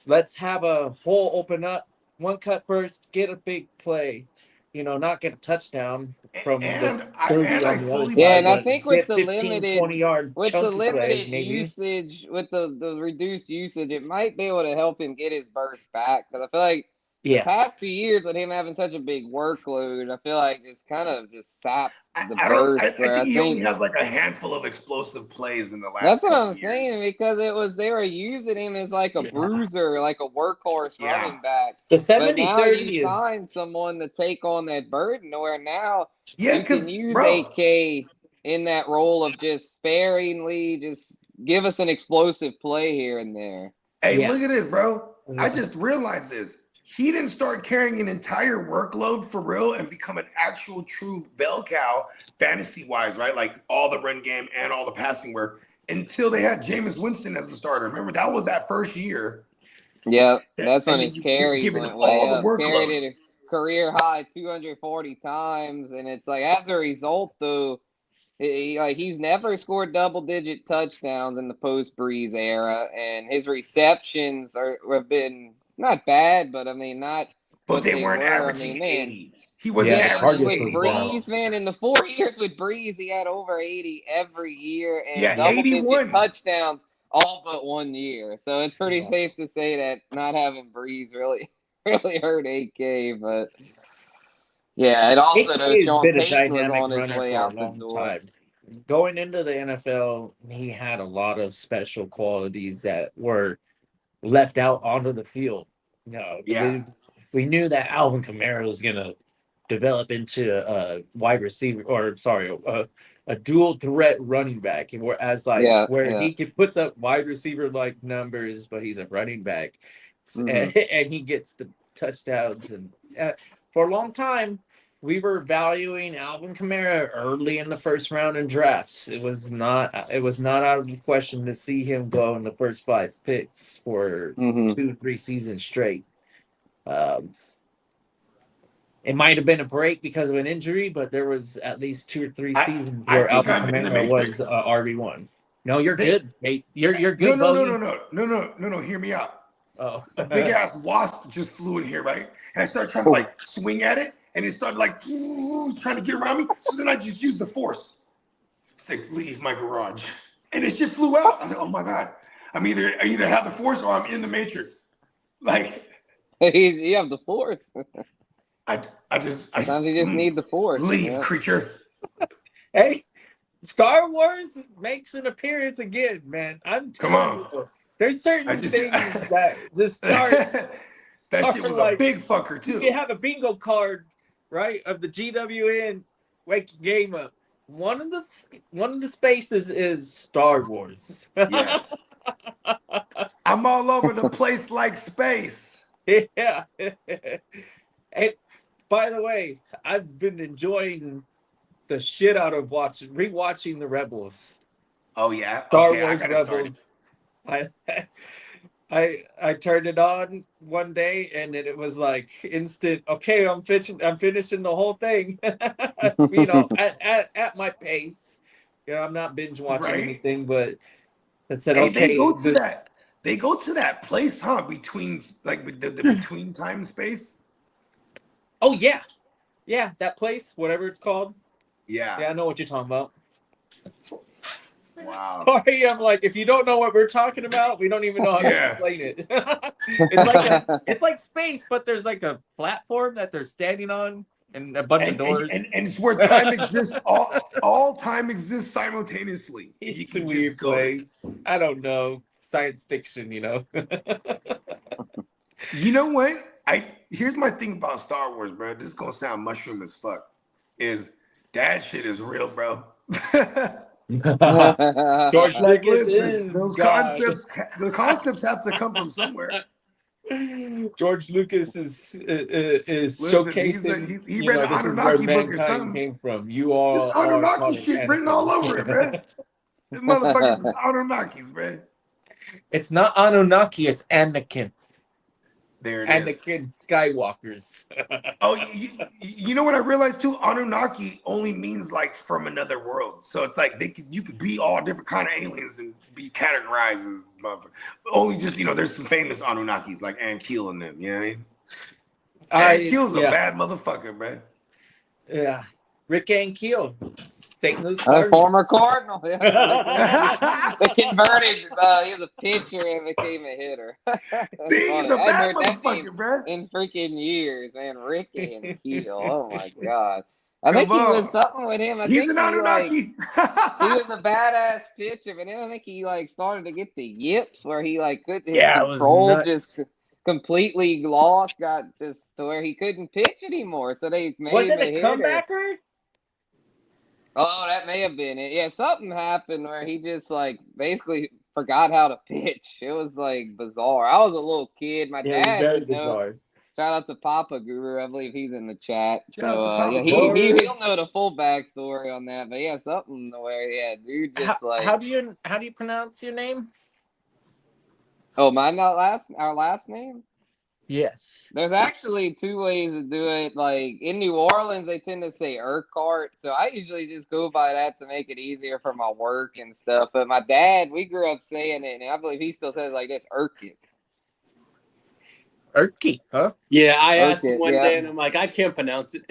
let's have a hole open up, one cut burst, get a big play, not get a touchdown from the 30 on the other side. And I think with the 20-yard limited usage, with the reduced usage, it might be able to help him get his burst back, because I feel like the past few years with him having such a big workload, I feel like it's kind of just sapped the burst. I think he only has like a handful of explosive plays in the last. That's what I'm saying, because they were using him as like a bruiser, like a workhorse running back. The 70-30 but now you find someone to take on that burden, where now you can use AK in that role of just sparingly just give us an explosive play here and there. Hey, look at this, bro. I just realized this. He didn't start carrying an entire workload for real and become an actual true bell cow fantasy-wise, right? Like all the run game and all the passing work, until they had Jameis Winston as a starter. Remember, that was that first year. Yeah, that's when his carries went way up. Carried it a career high 240 times, and it's like, as a result, though, he's never scored double-digit touchdowns in the post-Breeze era, and his receptions have been not bad, but I mean, not. But they weren't averaging 80. He wasn't averaging with Breeze, man. In the 4 years with Breeze, he had over 80 every year, and double-digit touchdowns all but 1 year. So it's pretty safe to say that not having Breeze really hurt AK. But it also knows Sean Payton was on his way out the door. Time. Going into the NFL, he had a lot of special qualities that were left out onto the field. We knew that Alvin Kamara was gonna develop into a wide receiver, or sorry, a dual threat running back, whereas where he puts up wide receiver like numbers, but he's a running back, and he gets the touchdowns. And for a long time, we were valuing Alvin Kamara early in the first round in drafts. It was not out of the question to see him go in the first 5 picks for 2-3 seasons straight. It might have been a break because of an injury, but there was at least 2 or 3 seasons where Alvin Kamara was RB1. No, you're good, mate. You're good. No. Hear me out. Oh, a big ass wasp just flew in here, right? And I started trying to like swing at it, and it started like trying to get around me. So then I just used the force. It's like, leave my garage, and it just flew out. I was like, oh my god, I either have the force or I'm in the Matrix. Like, you have the force. Sometimes you just need the force. Leave, creature. Hey, Star Wars makes an appearance again, man. I'm telling you. There's certain things that just start. That shit was like, a big fucker too. You have a bingo card, right, of the GWN Wake Your Game Up. One of the spaces is Star Wars. Yes. I'm all over the place like space. Yeah. And by the way, I've been enjoying the shit out of rewatching the Rebels. Oh yeah, Star Wars Rebels. I turned it on one day and it was like instant. Okay, I'm finishing the whole thing. At my pace. I'm not binge watching anything, but I said, okay. They go to that place, huh? Between like the between time space. Oh yeah, that place, whatever it's called. Yeah, I know what you're talking about. Wow. Sorry, I'm like, if you don't know what we're talking about, we don't even know how to explain it. It's like space, but there's like a platform that they're standing on and a bunch of doors. And it's where time exists. All time exists simultaneously. It's a weird place. I don't know. Science fiction, You know what? Here's my thing about Star Wars, bro. This is gonna sound mushroom as fuck. Is that shit is real, bro. George like, Lucas listen, those concepts. The concepts have to come from somewhere. George Lucas is showcasing. He read an Anunnaki book or something. Came from you all. This Anunnaki shit written all over it, man. This motherfuckers is Anunnakis, man. It's not Anunnaki. It's Anakin. There it Anakin is. Skywalkers. Oh, you know what I realized too? Anunnaki only means like from another world. So it's like you could be all different kind of aliens and be categorized as motherfuckers. Only just, there's some famous Anunnakis like Ankiel and them. You know what I mean? Ankiel's a bad motherfucker, man. Yeah. Rick Ankiel, St. Louis former Cardinal. Yeah. They converted. He was a pitcher and became a hitter. He's a bad motherfucker, bro. In freaking years, man. Rick Ankiel. Oh my god. I think he was something with him. He's an Anunnaki. He was a badass pitcher, but then I think he started to get the yips where he couldn't control, just completely lost, got just to where he couldn't pitch anymore. So they made him a hitter. Comebacker? Oh, that may have been it. Yeah, something happened where he just basically forgot how to pitch. It was bizarre. I was a little kid. My dad, very bizarre. Shout out to Papa Guru. I believe he's in the chat. He'll know the full backstory on that. But yeah, something where dude just how do you pronounce your name? Oh, our last name? Yes. There's actually 2 ways to do it. Like in New Orleans, they tend to say Urquhart. So I usually just go by that to make it easier for my work and stuff. But my dad, we grew up saying it, and I believe he still says this, Urquhart. Urquhart, huh? Yeah, I asked him one day, and I'm like, I can't pronounce it.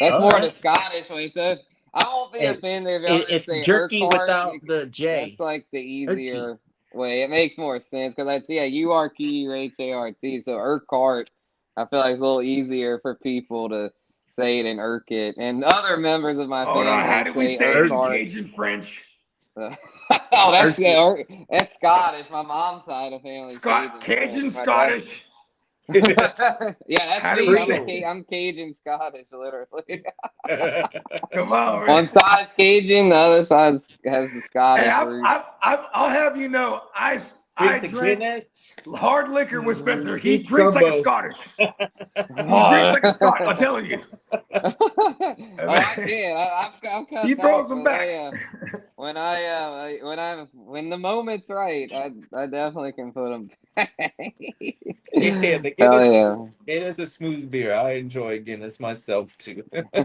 That's more the Scottish way. So I won't be offended if y'all just say jerky Urquhart. without the J. That's the easier way. It makes more sense because URQHART. So Urquhart, I feel like it's a little easier for people to say it in Urquhart. And other members of my family how do we say it in Cajun French? That's Scottish. My mom's side of the family. Cajun Scottish. Yeah, that's me. I'm Cajun Scottish, literally. Come on, man. One side's Cajun, the other side has the Scottish Hey, root. I'll have you know, I drink hard liquor with Spencer. He Each drinks like a combo. Scottish. He drinks like a Scot. I'm telling you. I can't. I've cut He throws back, them but back. when the moment's right, I definitely can put them back. Yeah, the Guinness is a smooth beer. I enjoy Guinness myself too. Yeah,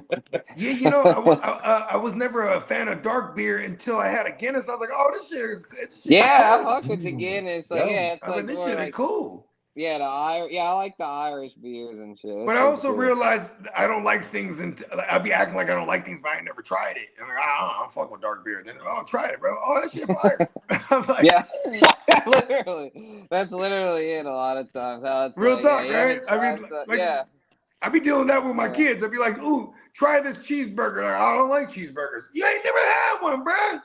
you know, I was never a fan of dark beer until I had a Guinness. I was like, oh, this shit Yeah, cool. I fuck with the Guinness. Like, yeah, it's I was like this more shit like cool. yeah, I like the Irish beers and shit. But I also realized I don't like things, and I'll be acting like I don't like things, but I ain't never tried it. And I'm like, I'm fucking with dark beer. Then, try it, bro. Oh, that shit fire. I'm like, yeah, literally. That's literally it. A lot of times, how it's real like, talk, yeah, right? I mean, like, yeah. I be dealing with that with my kids. I'd be like, ooh, try this cheeseburger. Like, I don't like cheeseburgers. You ain't never had one, bro.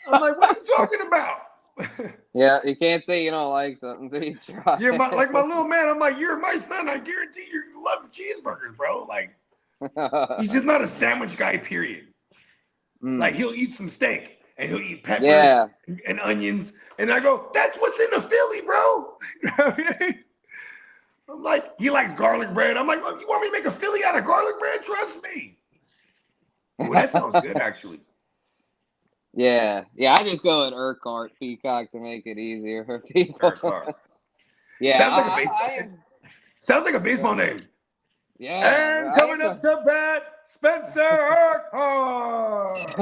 I'm like, what are you talking about? Yeah, you can't say you don't like something until you try. Yeah, like my little man, I'm like, you're my son. I guarantee you love cheeseburgers, bro. Like, he's just not a sandwich guy, period. Like, he'll eat some steak and he'll eat peppers and onions. And I go, that's what's in the Philly, bro. I'm like, he likes garlic bread. I'm like, well, you want me to make a Philly out of garlic bread? Trust me. Ooh, that sounds good, actually. Yeah, I just go with Urquhart Peacock to make it easier for people. Urquhart. Yeah, sounds like a baseball name. Yeah. And coming up to bat, Spencer Urquhart.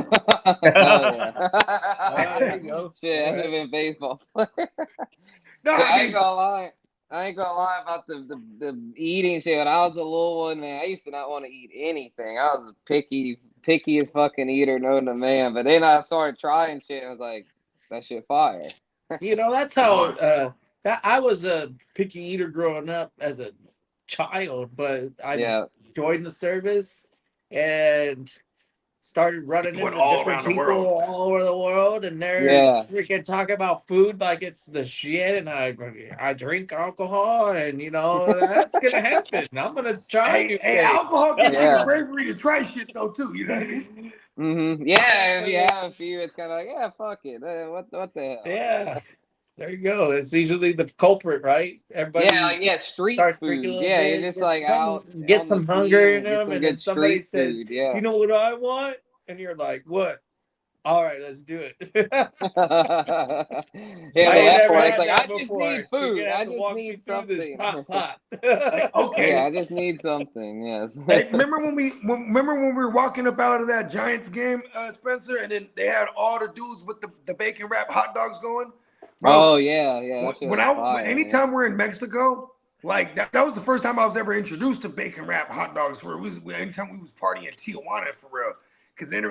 There you go. Shit, that should have been baseball. No, I ain't gonna lie. About the eating shit. When I was a little one, man, I used to not want to eat anything. I was picky as fucking eater known to man. But then I started trying shit and I was like, that shit fire. You know, that's how I was a picky eater growing up as a child, but I joined the service and started running into different people all over the world, and they're freaking talking about food like it's the shit, and I drink alcohol, and you know that's gonna happen. I'm gonna try. Hey, alcohol gives you the bravery to try shit though too. You know what I mean? Mm-hmm. Yeah, if you have a few, it's kind of like, yeah, fuck it. What the hell? Yeah. There you go. It's usually the culprit, right? Everybody street food. Yeah, you're just like out. Get some hunger in them, and then somebody says, food, you know what I want? And you're like, what? All right, let's do it. I just need food. I just need something. Okay. Yeah, I just need something. Yes. Hey, remember when we were walking up out of that Giants game, Spencer, and then they had all the dudes with the bacon wrap hot dogs going? Bro, oh yeah. Anytime we're in Mexico, like that was the first time I was ever introduced to bacon wrap hot dogs. Anytime we was partying in Tijuana for real, because then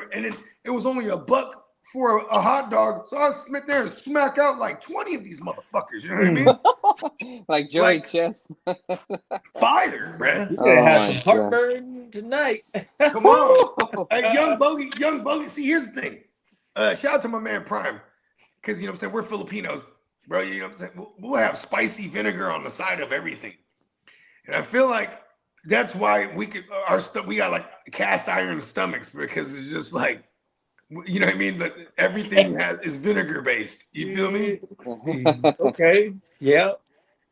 it was only $1 for a hot dog, so I was sit there and smack out like 20 of these motherfuckers. You know what I mean? Like Joey Chest. Fire, man. You're gonna have some heartburn tonight. Come on, hey, young bogey. See, here's the thing. Shout out to my man Prime. Because, you know what I'm saying, we're Filipinos, bro, you know what I'm saying? We'll have spicy vinegar on the side of everything. And I feel like that's why we got like cast iron stomachs, because it's just like, you know what I mean? But everything is vinegar based. You feel me? Okay. Yeah.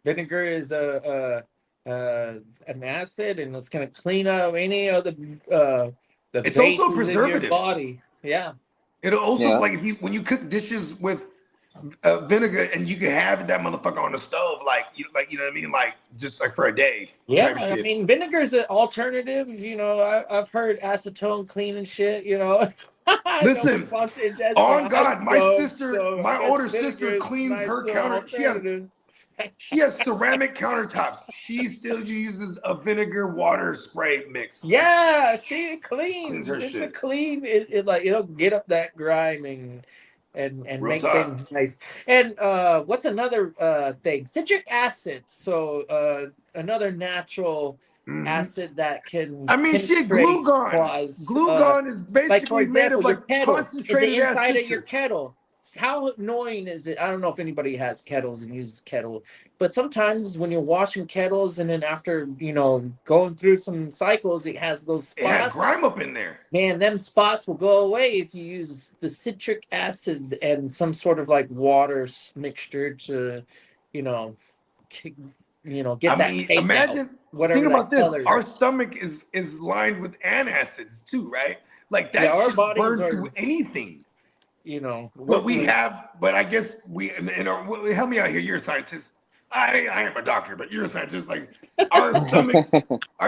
Vinegar is an acid, and it's going to clean up any of the it's also preservative in your body. Yeah. It'll also like when you cook dishes with vinegar, and you can have that motherfucker on the stove, you know what I mean, like just like for a day. Yeah, I mean vinegar is an alternative. You know, I've heard acetone clean and shit. You know, listen, on God, my older sister cleans her counter. She has ceramic countertops. She still uses a vinegar water spray mix. Yeah, see, it cleans. It's a clean. It like it'll get up that grime and make things nice. And what's another thing? Citric acid. So another natural acid that can. I mean, shit, glue gun. Glue gun is basically made of like concentrated inside acid. of your kettle. how annoying is it? I don't know if anybody has kettles and uses kettle, but sometimes when you're washing kettles and then after, going through some cycles, it has those spots. It has grime up in there. Man, them spots will go away if you use the citric acid and some sort of like water mixture to, you know, get that fade imagine, out, whatever. Think about this. Color. Our stomach is lined with antacids too, right? Like that our shit bodies burn are, through anything. But but I guess help me out here. You're a scientist. I am a doctor, but you're a scientist. Like our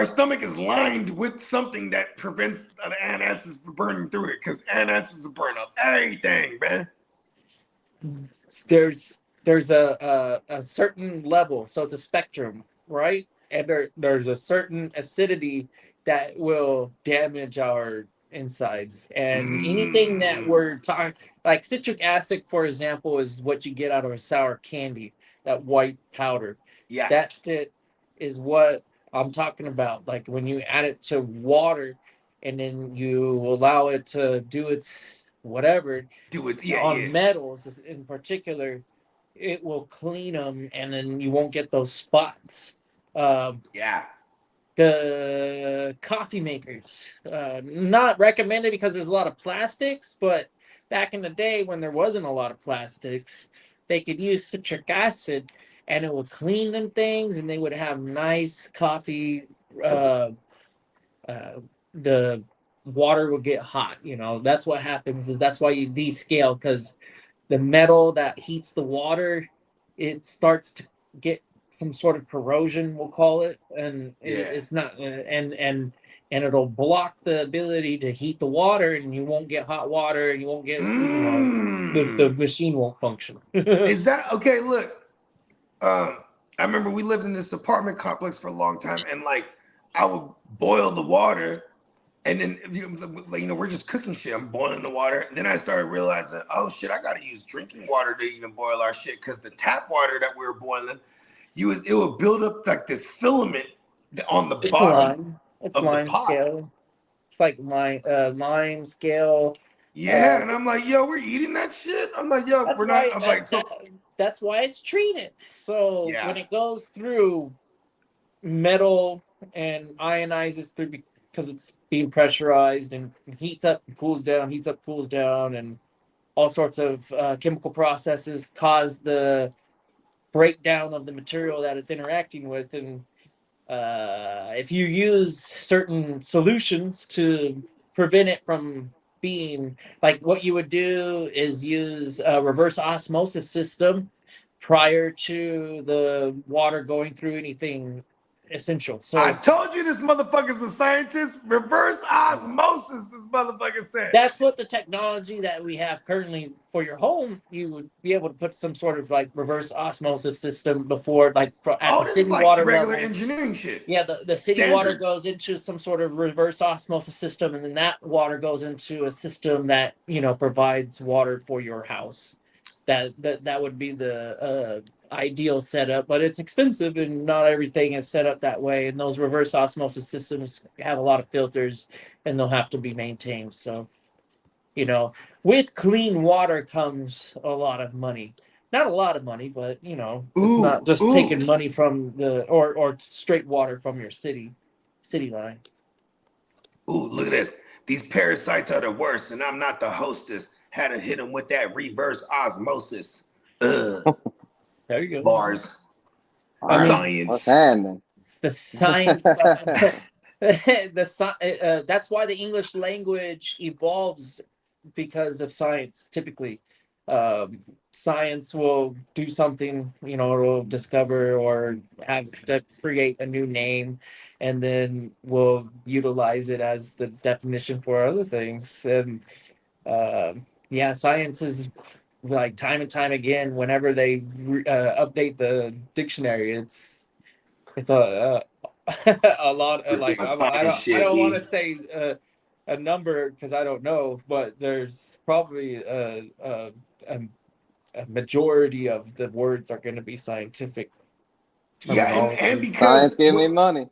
stomach is lined with something that prevents the antacids from burning through it, because antacids will burn up everything, man. There's a certain level, so it's a spectrum, right? And there's a certain acidity that will damage our insides, and anything that we're talking, like citric acid, for example, is what you get out of a sour candy, that white powder. Yeah, that shit is what I'm talking about. Like when you add it to water and then you allow it to do its whatever, metals in particular, it will clean them, and then you won't get those spots. The coffee makers, not recommended because there's a lot of plastics, but back in the day when there wasn't a lot of plastics, they could use citric acid and it would clean them things, and they would have nice coffee. The water would get hot. That's what happens. That's why you descale, because the metal that heats the water, it starts to get some sort of corrosion, we'll call it, and it's not, and it'll block the ability to heat the water, and you won't get hot water, and you won't get, the machine won't function. Is that okay? Look, I remember we lived in this apartment complex for a long time, and like I would boil the water, and then we're just cooking shit. I'm boiling the water, and then I started realizing, oh shit, I gotta use drinking water to even boil our shit, because the tap water that we were boiling, it would build up like this filament on the bottom of the pot. Scale. It's like lime scale. Yeah, and I'm like, yo, we're eating that shit. I'm like, yo, we're not. I'm like, so that's why it's treated. So when it goes through metal and ionizes through, because it's being pressurized and heats up and cools down, and all sorts of chemical processes cause the breakdown of the material that it's interacting with. And if you use certain solutions to prevent it from being, like, what you would do is use a reverse osmosis system prior to the water going through anything essential. So I told you this motherfucker's a scientist. Reverse osmosis, this motherfucker said. That's what the technology that we have currently for your home, you would be able to put some sort of like reverse osmosis system before, like at the city like water regular level. Engineering shit. Yeah, the city Standard water goes into some sort of reverse osmosis system, and then that water goes into a system that provides water for your house. That would be the ideal setup, but it's expensive, and not everything is set up that way. And those reverse osmosis systems have a lot of filters, and they'll have to be maintained. So, with clean water comes a lot of money. Not a lot of money, but it's not just taking money from or straight water from your city line. Ooh, look at this. These parasites are the worst, and I'm not the hostess. Had to hit them with that reverse osmosis. There you go. Bars. Science. The science. That's why the English language evolves, because of science. Typically, science will do something, it'll discover or have to create a new name, and then we'll utilize it as the definition for other things. And science is, like, time and time again, whenever they update the dictionary, it's a lot of, like, I don't want to say a number because I don't know, but there's probably a majority of the words are going to be scientific. And because science give me money.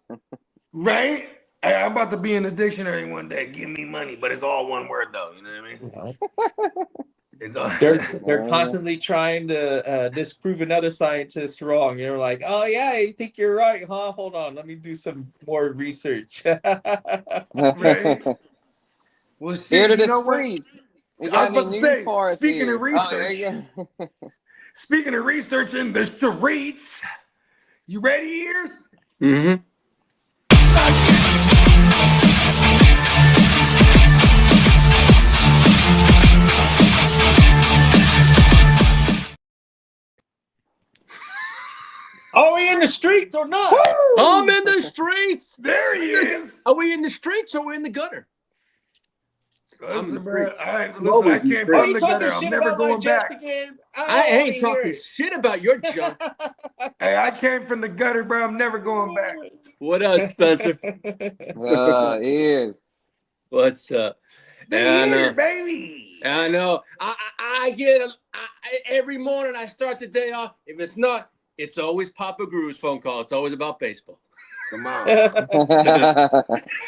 Right? Hey, I'm about to be in the dictionary one day. Give me money, but it's all one word though. You know what I mean? They're constantly trying to disprove another scientist wrong. You're like, oh yeah, I think you're right, huh? Hold on, let me do some more research. Right. Well, shit, Here to you the know what? streets. You I was got any about to news say, for us speaking here? of research, speaking of research in the streets, you ready, Ears? Mm-hmm. Are we in the streets or not? I'm in the streets. There he is. Are we in the streets or are we in the gutter? Listen, I'm bro. I always in the came streets. Are from you the talking gutter. I'm shit never about my going Jets back. again? I ain't talking shit about your junk. Hey, I came from the gutter, bro. I'm never going back. What up, Spencer? Ears. What's up? The year, baby. I know. I get every morning. I start the day off. If it's not, it's always Papa Gru's phone call. It's always about baseball. Come on.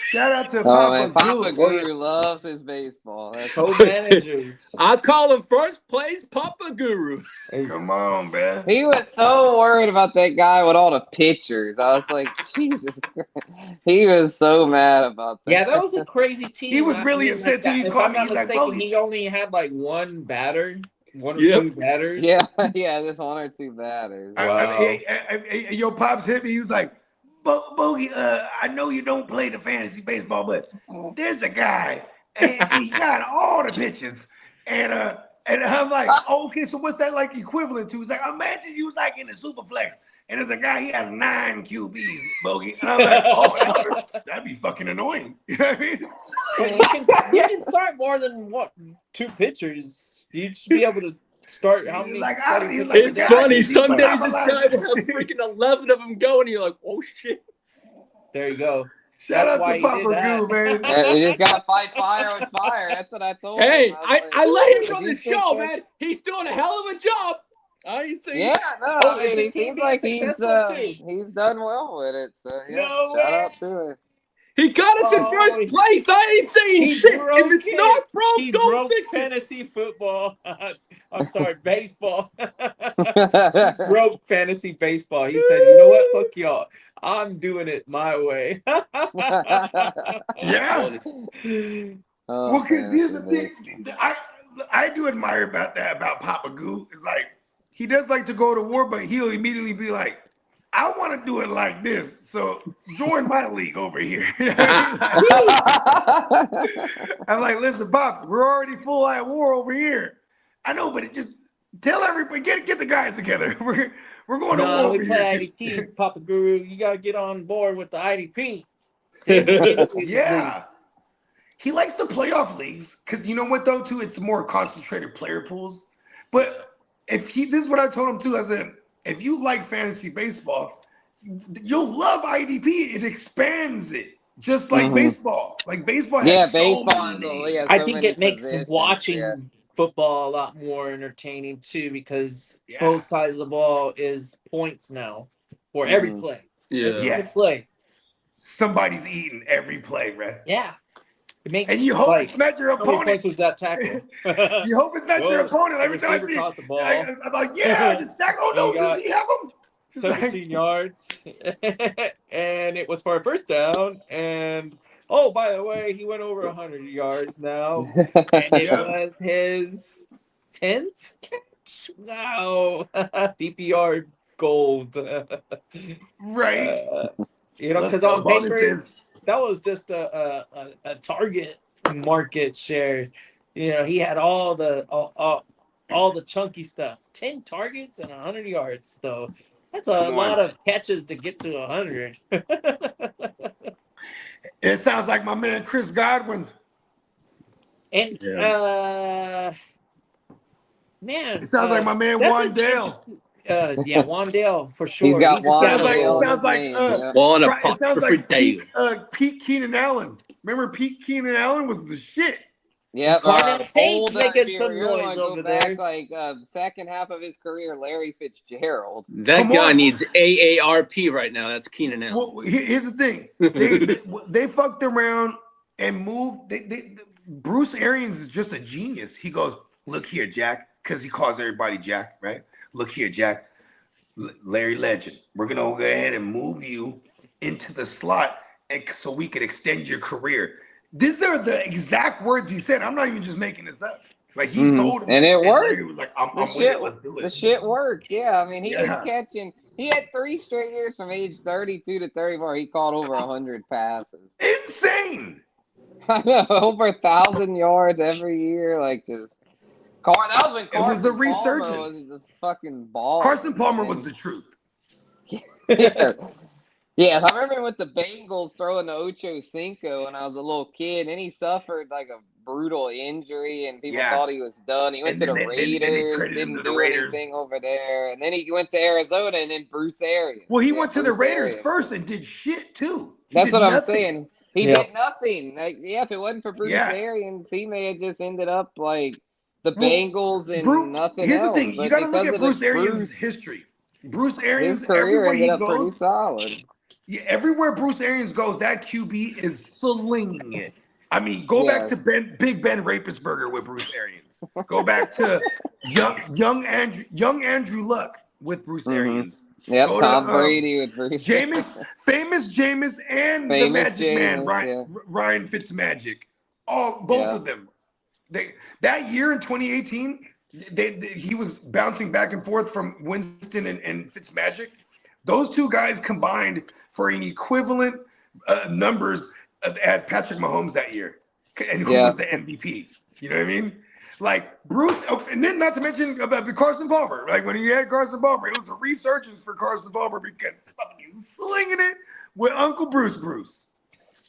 Shout out to Papa Papa Guru loves his baseball. That's Co-managers. I call him first place Papa Guru. Come on, man. He was so worried about that guy with all the pictures. I was like, Jesus Christ. He was so mad about that. Yeah, that was a crazy team. He was really upset too. He If called I'm me. not He's like, mistaken, "Bogey." he only had like one batter, one or two batters. Yeah, just one or two batters. Wow. Your pops hit me. He was like, Bogey, I know you don't play the fantasy baseball, but there's a guy, and he got all the pitches. And I'm like, oh, okay, so what's that like equivalent to? He's like, imagine you was like in the Superflex, and there's a guy, he has 9 QBs, Bogey. And I'm like, oh, that'd be fucking annoying. You know what I mean? You can start more than, 2 pitchers. You should be able to start how many? It's funny. Some days this guy will have freaking 11 of them going, and you're like, oh, shit. There you go. Shout out to Papa Goo, man. You just got to fight fire with fire. That's what I told him. Hey, I let him on the show, man. He's doing a hell of a job. I ain't saying. Yeah, no, it seems like he's done well with it. So yeah, shout out to him. He got us in first place. I ain't saying shit. If it's not broke, go fix it. Fantasy football. I'm sorry, baseball. Broke fantasy baseball. He said, you know what? Fuck y'all. I'm doing it my way. Yeah. Well, because here's the thing. I do admire about Papa Goo. It's like, he does like to go to war, but he'll immediately be like, I want to do it like this. So join my league over here. I'm like, listen, Pops, we're already full at war over here. I know, but it just tell everybody, get the guys together. We're going to war over we here. play IDP, Papa Guru. You got to get on board with the IDP. Yeah. He likes the playoff leagues because you know what, though, too? It's more concentrated player pools. But this is what I told him, too. I said, if you like fantasy baseball, you'll love IDP. It expands it, just like baseball. Like baseball has baseball. I think it makes watching football a lot more entertaining too, because both sides of the ball is points now for every play. Every play. Somebody's eating every play, right? Yeah. And you hope it's not your opponent. How many points was that tackle? You hope it's not your opponent. Every time I see caught the ball. I'm like, yeah, just sack. Oh no, does he have him? 17 yards, and it was for a first down. And oh, by the way, he went over 100 yards now, and it was his 10th catch. Wow, PPR gold. Right. Because on paper, that was just a target market share. He had all the chunky stuff. 10 targets and 100 yards, though. That's a lot of catches to get to 100. It sounds like my man Chris Godwin. And man, it sounds like my man Wandale. Wandale for sure. He's got Wandale. It sounds like Pete Keenan Allen. Remember Pete Keenan Allen was the shit. Yeah, making some noise over there. Like second half of his career, Larry Fitzgerald. That guy needs AARP right now. That's Keenan Allen. Well, here's the thing: they fucked around and moved. Bruce Arians is just a genius. He goes, Look here, Jack, because he calls everybody Jack, right? Look here, Jack. Larry Legend, we're going to go ahead and move you into the slot and so we could extend your career. These are the exact words he said. I'm not even just making this up. Like, he told him, and it worked. Larry was like, I'm with it. Let's do it. The shit worked. Yeah, I mean, he was catching. He had 3 straight years from age 32 to 34. He caught over 100 passes. Insane. I know, over 1,000 yards every year. Like, just that was when Carson it was a Palmer resurgence. was the fucking ball. Carson Palmer was the truth. Yeah. Yes, I remember with the Bengals throwing the Ocho Cinco when I was a little kid, and he suffered like a brutal injury, and people thought he was done. He went to the Raiders, didn't do anything over there, and then he went to Arizona, and then Bruce Arians. Well, he went to the Raiders first and did shit too. That's what I'm saying. He did nothing. Like, if it wasn't for Bruce Arians, he may have just ended up like the Bengals and nothing Here's else. the thing: you got to look at Bruce Arians' history. Bruce Arians, his career everywhere ended he up goes, pretty solid. Yeah, everywhere Bruce Arians goes, that QB is slinging it. I mean, go back to Big Ben Rapisberger with Bruce Arians. Go back to young Andrew Luck with Bruce Arians. Yep, Tom Brady with Bruce. famous Jameis, and the Magic Man, Ryan Fitzmagic. Both of them. That year in 2018, he was bouncing back and forth from Winston and Fitzmagic. Those two guys combined for an equivalent numbers as Patrick Mahomes that year, and who was the MVP. You know what I mean? Like Bruce, and then not to mention about the Carson Palmer. Like when he had Carson Palmer, it was a resurgence for Carson Palmer because he's slinging it with Uncle Bruce.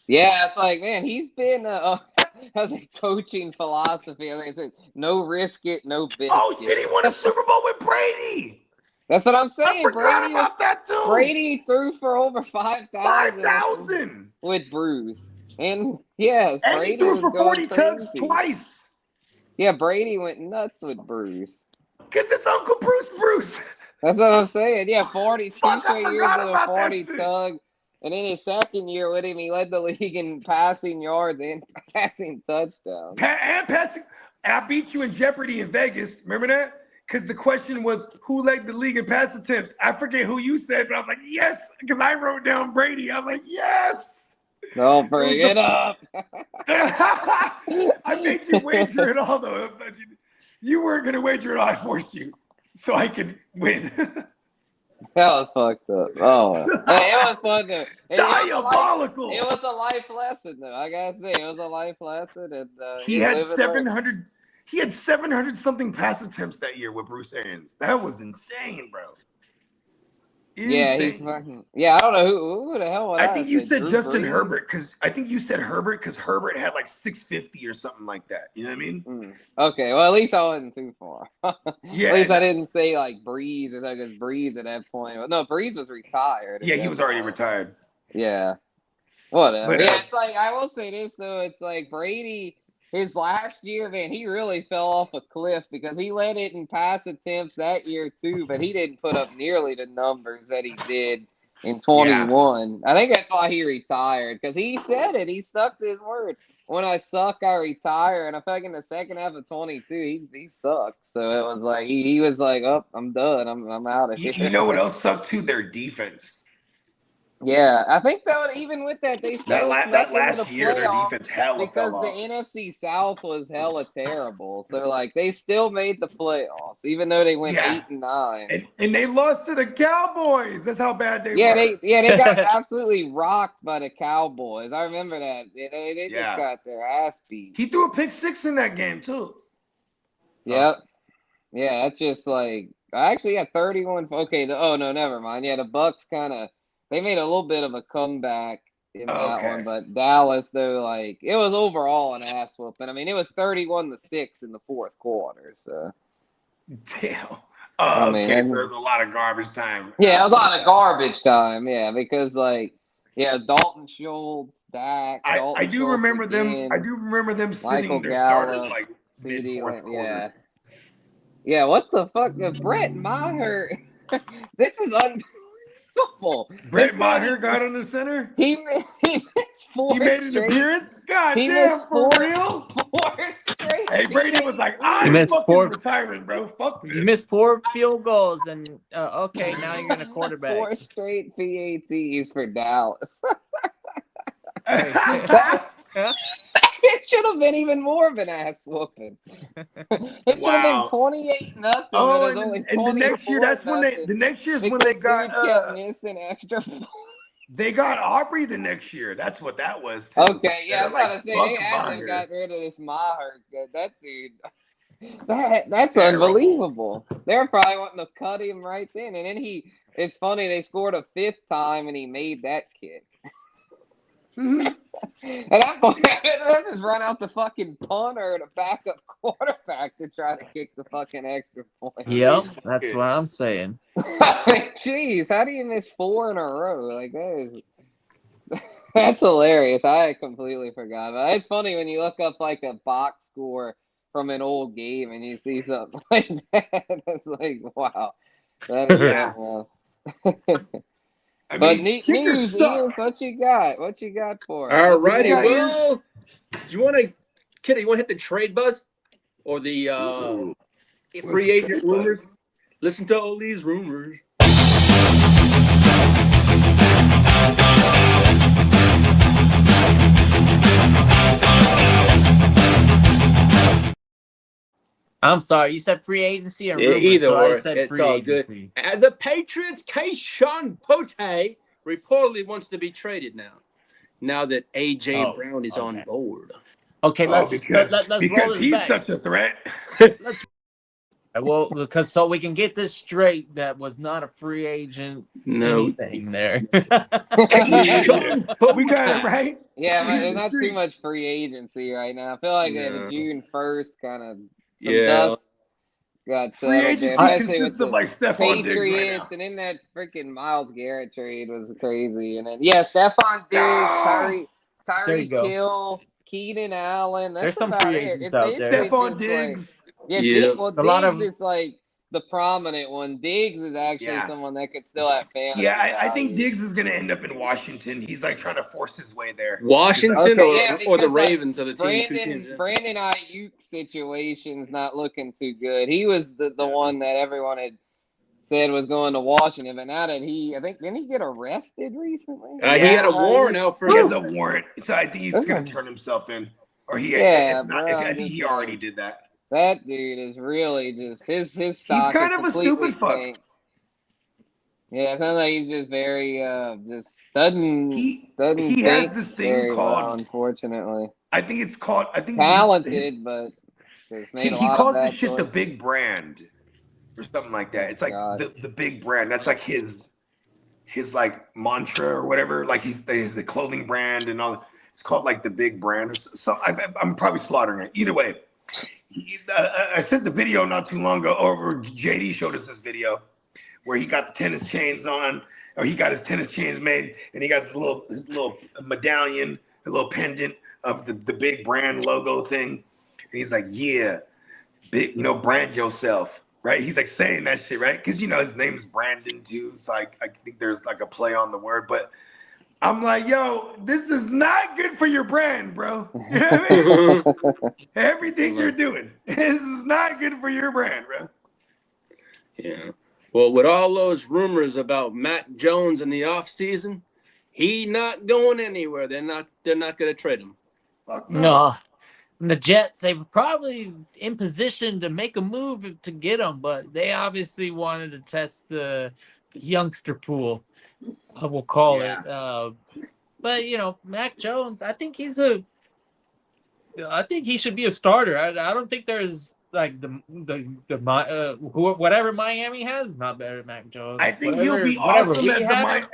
Yeah, it's like, man, he's been has a coaching philosophy. I think it's no risk it, no biscuit. Oh shit, he won a Super Bowl with Brady. That's what I'm saying. I forgot about that too. Brady threw for over 5,000 with Bruce, and Brady he threw for 40 tugs twice. Yeah, Brady went nuts with Bruce. Cause it's Uncle Bruce. That's what I'm saying. Yeah, 2 straight years of a 40 tug. And in his second year with him, he led the league in passing yards and passing touchdowns. And passing. I beat you in Jeopardy in Vegas. Remember that? Because the question was, who led the league in pass attempts? I forget who you said, but I was like, yes. Because I wrote down Brady. I was like, yes. Don't bring it up. I made you wager it all, though. You weren't going to wager it all. I forced you so I could win. That was fucked up. Oh, hey, it was fun though. Diabolical. It was a life lesson, though. I gotta say, it was a life lesson, and he had 700. He had 700 something pass attempts that year with Bruce Arians. That was insane, bro. Insane. I don't know who the hell was I think you said Drew Justin Brees? Herbert because Herbert had like 650 or something like that. You know what I mean? Okay, well at least I wasn't too far. Yeah, at least I didn't say like Breeze or something, because Breeze at that point. No, Breeze was retired. Yeah, he was already retired. Yeah, whatever. But, it's like I will say this though. It's like Brady. His last year, man, he really fell off a cliff because he led it in pass attempts that year too, but he didn't put up nearly the numbers that he did in 21. I think that's why he retired, because he said it. He stuck to his word. When I suck, I retire. And I feel like in the second half of 22, he sucked. So it was like he was like, "Oh, I'm done. I'm out of here." You know what else sucked too? Their defense. Yeah, I think though even with that they still that last year their defense hella because fell the off. NFC South was hella terrible. So like they still made the playoffs even though they went 8-9. And they lost to the Cowboys. That's how bad they were. They got absolutely rocked by the Cowboys. I remember that. They just got their ass beat. He threw a pick six in that game too. Yep. Yeah, that's just like I actually had 31. Okay, no, never mind. Yeah, the Bucks they made a little bit of a comeback in that one, but Dallas, though, like, it was overall an ass whooping. I mean, it was 31-6 in the fourth quarter, so. Damn. So there's a lot of garbage time. Yeah, it was a lot of garbage time, because, like, Dalton Schultz, Dak. I do remember them. I do remember them sitting their starters, like, mid-fourth quarter. Yeah, what the fuck? Brett Maher, this is unbelievable. Brett Maher got on the center. He missed four He made an straight. appearance. God He damn, missed for four real. straight. Hey, Brady was like, He I'm missed fucking four- retiring, bro. Fuck this. You missed 4 field goals, and okay, now you're gonna quarterback. 4 straight PATs for Dallas. Yeah. It should have been even more of an ass whooping. It should have been 28-0. Oh, It was only and the next year, that's when they. The next year is when they got. Dude kept missing extra. They got Aubrey the next year. That's what that was. Too. Okay, yeah, I was They're about to say fuck they had to Maher. have got rid of this Maher. That dude. That's Terrible. unbelievable. They're probably wanting to cut him right then. And then it's funny, they scored a 5th time and he made that kick. At that point, they just run out the fucking punter or the backup quarterback to try to kick the fucking extra point. Yep, that's what I'm saying. Jeez, how do you miss 4 in a row? Like that's hilarious. I completely forgot. But it's funny when you look up like a box score from an old game and you see something like that. It's like, wow. That is Yeah. I But mean, news, suck. Ian, what you got? What you got for us? All righty. Yeah, Well, do you want to, Kitteh, you want to hit the trade buzz or the Ooh. free the agent trade rumors? buzz? Listen to all these rumors. I'm sorry, you said free agency or rumors, Either so or, I said it's free all agency. good. The Patriots' Keyshawn Pote reportedly wants to be traded now that A.J. Brown is on board. Okay, let's roll because this he's back. such a threat. Well, because so we can get this straight, that was not a free agent anything there. Keyshawn Pote. We got it right. Yeah, but He's there's in the not too streets. much free agency right now. I feel like No. the June 1st kind of Yeah. dust got Free settled agency there, especially consists with of like Stephon Diggs right Patriots, now. and then that freaking Myles Garrett trade was crazy. And then Stephon Diggs, Oh! There you Tyreek go. Hill, Keenan Allen. That's There's some about free it. agents It's out basically there. Stephon just Diggs. Like, Yeah. Diggs A lot of- is like the prominent one. Diggs is actually Yeah. someone that could still have fantasy Yeah, I think value. Diggs is going to end up in Washington. He's like trying to force his way there. Washington Okay, yeah, or the because, like, Ravens are the team. Two teams, yeah. Brandon Ayuk situation's not looking too good. He was the one that everyone had said was going to Washington, but now that didn't he get arrested recently? He had a warrant out for He has a warrant, so I think he's That's going to a- turn himself in. Or he, Yeah, if not, bro, I I'm think just he already did that. That dude is really just his stock. kind is of a completely stupid fuck. tanked. Yeah, it sounds like he's just very just doesn't He think has this thing very well, called, unfortunately. I think it's called, I think Talented, but just made a he lot calls of bad this shit the choices. big brand or something like that. It's like God. the big brand. That's like his like mantra or whatever. Like he's the clothing brand and all. It's called like the big brand. Or so I'm probably slaughtering it. Either way, I sent the video not too long ago. Or JD showed us this video where he got the tennis chains on, or he got his tennis chains made, and he got his little medallion, a little pendant of the big brand logo thing. And he's like, yeah, big, brand yourself, right? He's like saying that shit, right? Because his name's Brandon too, so I think there's like a play on the word. But I'm like, yo, this is not good for your brand, bro. You know what I mean? Everything you're doing, this is not good for your brand, bro. Yeah. Well, with all those rumors about Mac Jones in the offseason, he not going anywhere. They're not going to trade him. Fuck No. And the Jets, they were probably in position to make a move to get him, but they obviously wanted to test the youngster pool, we'll call it. But, Mac Jones, I think he should be a starter. I don't think there's like whatever Miami has, not better than Mac Jones. I think he'll be awesome as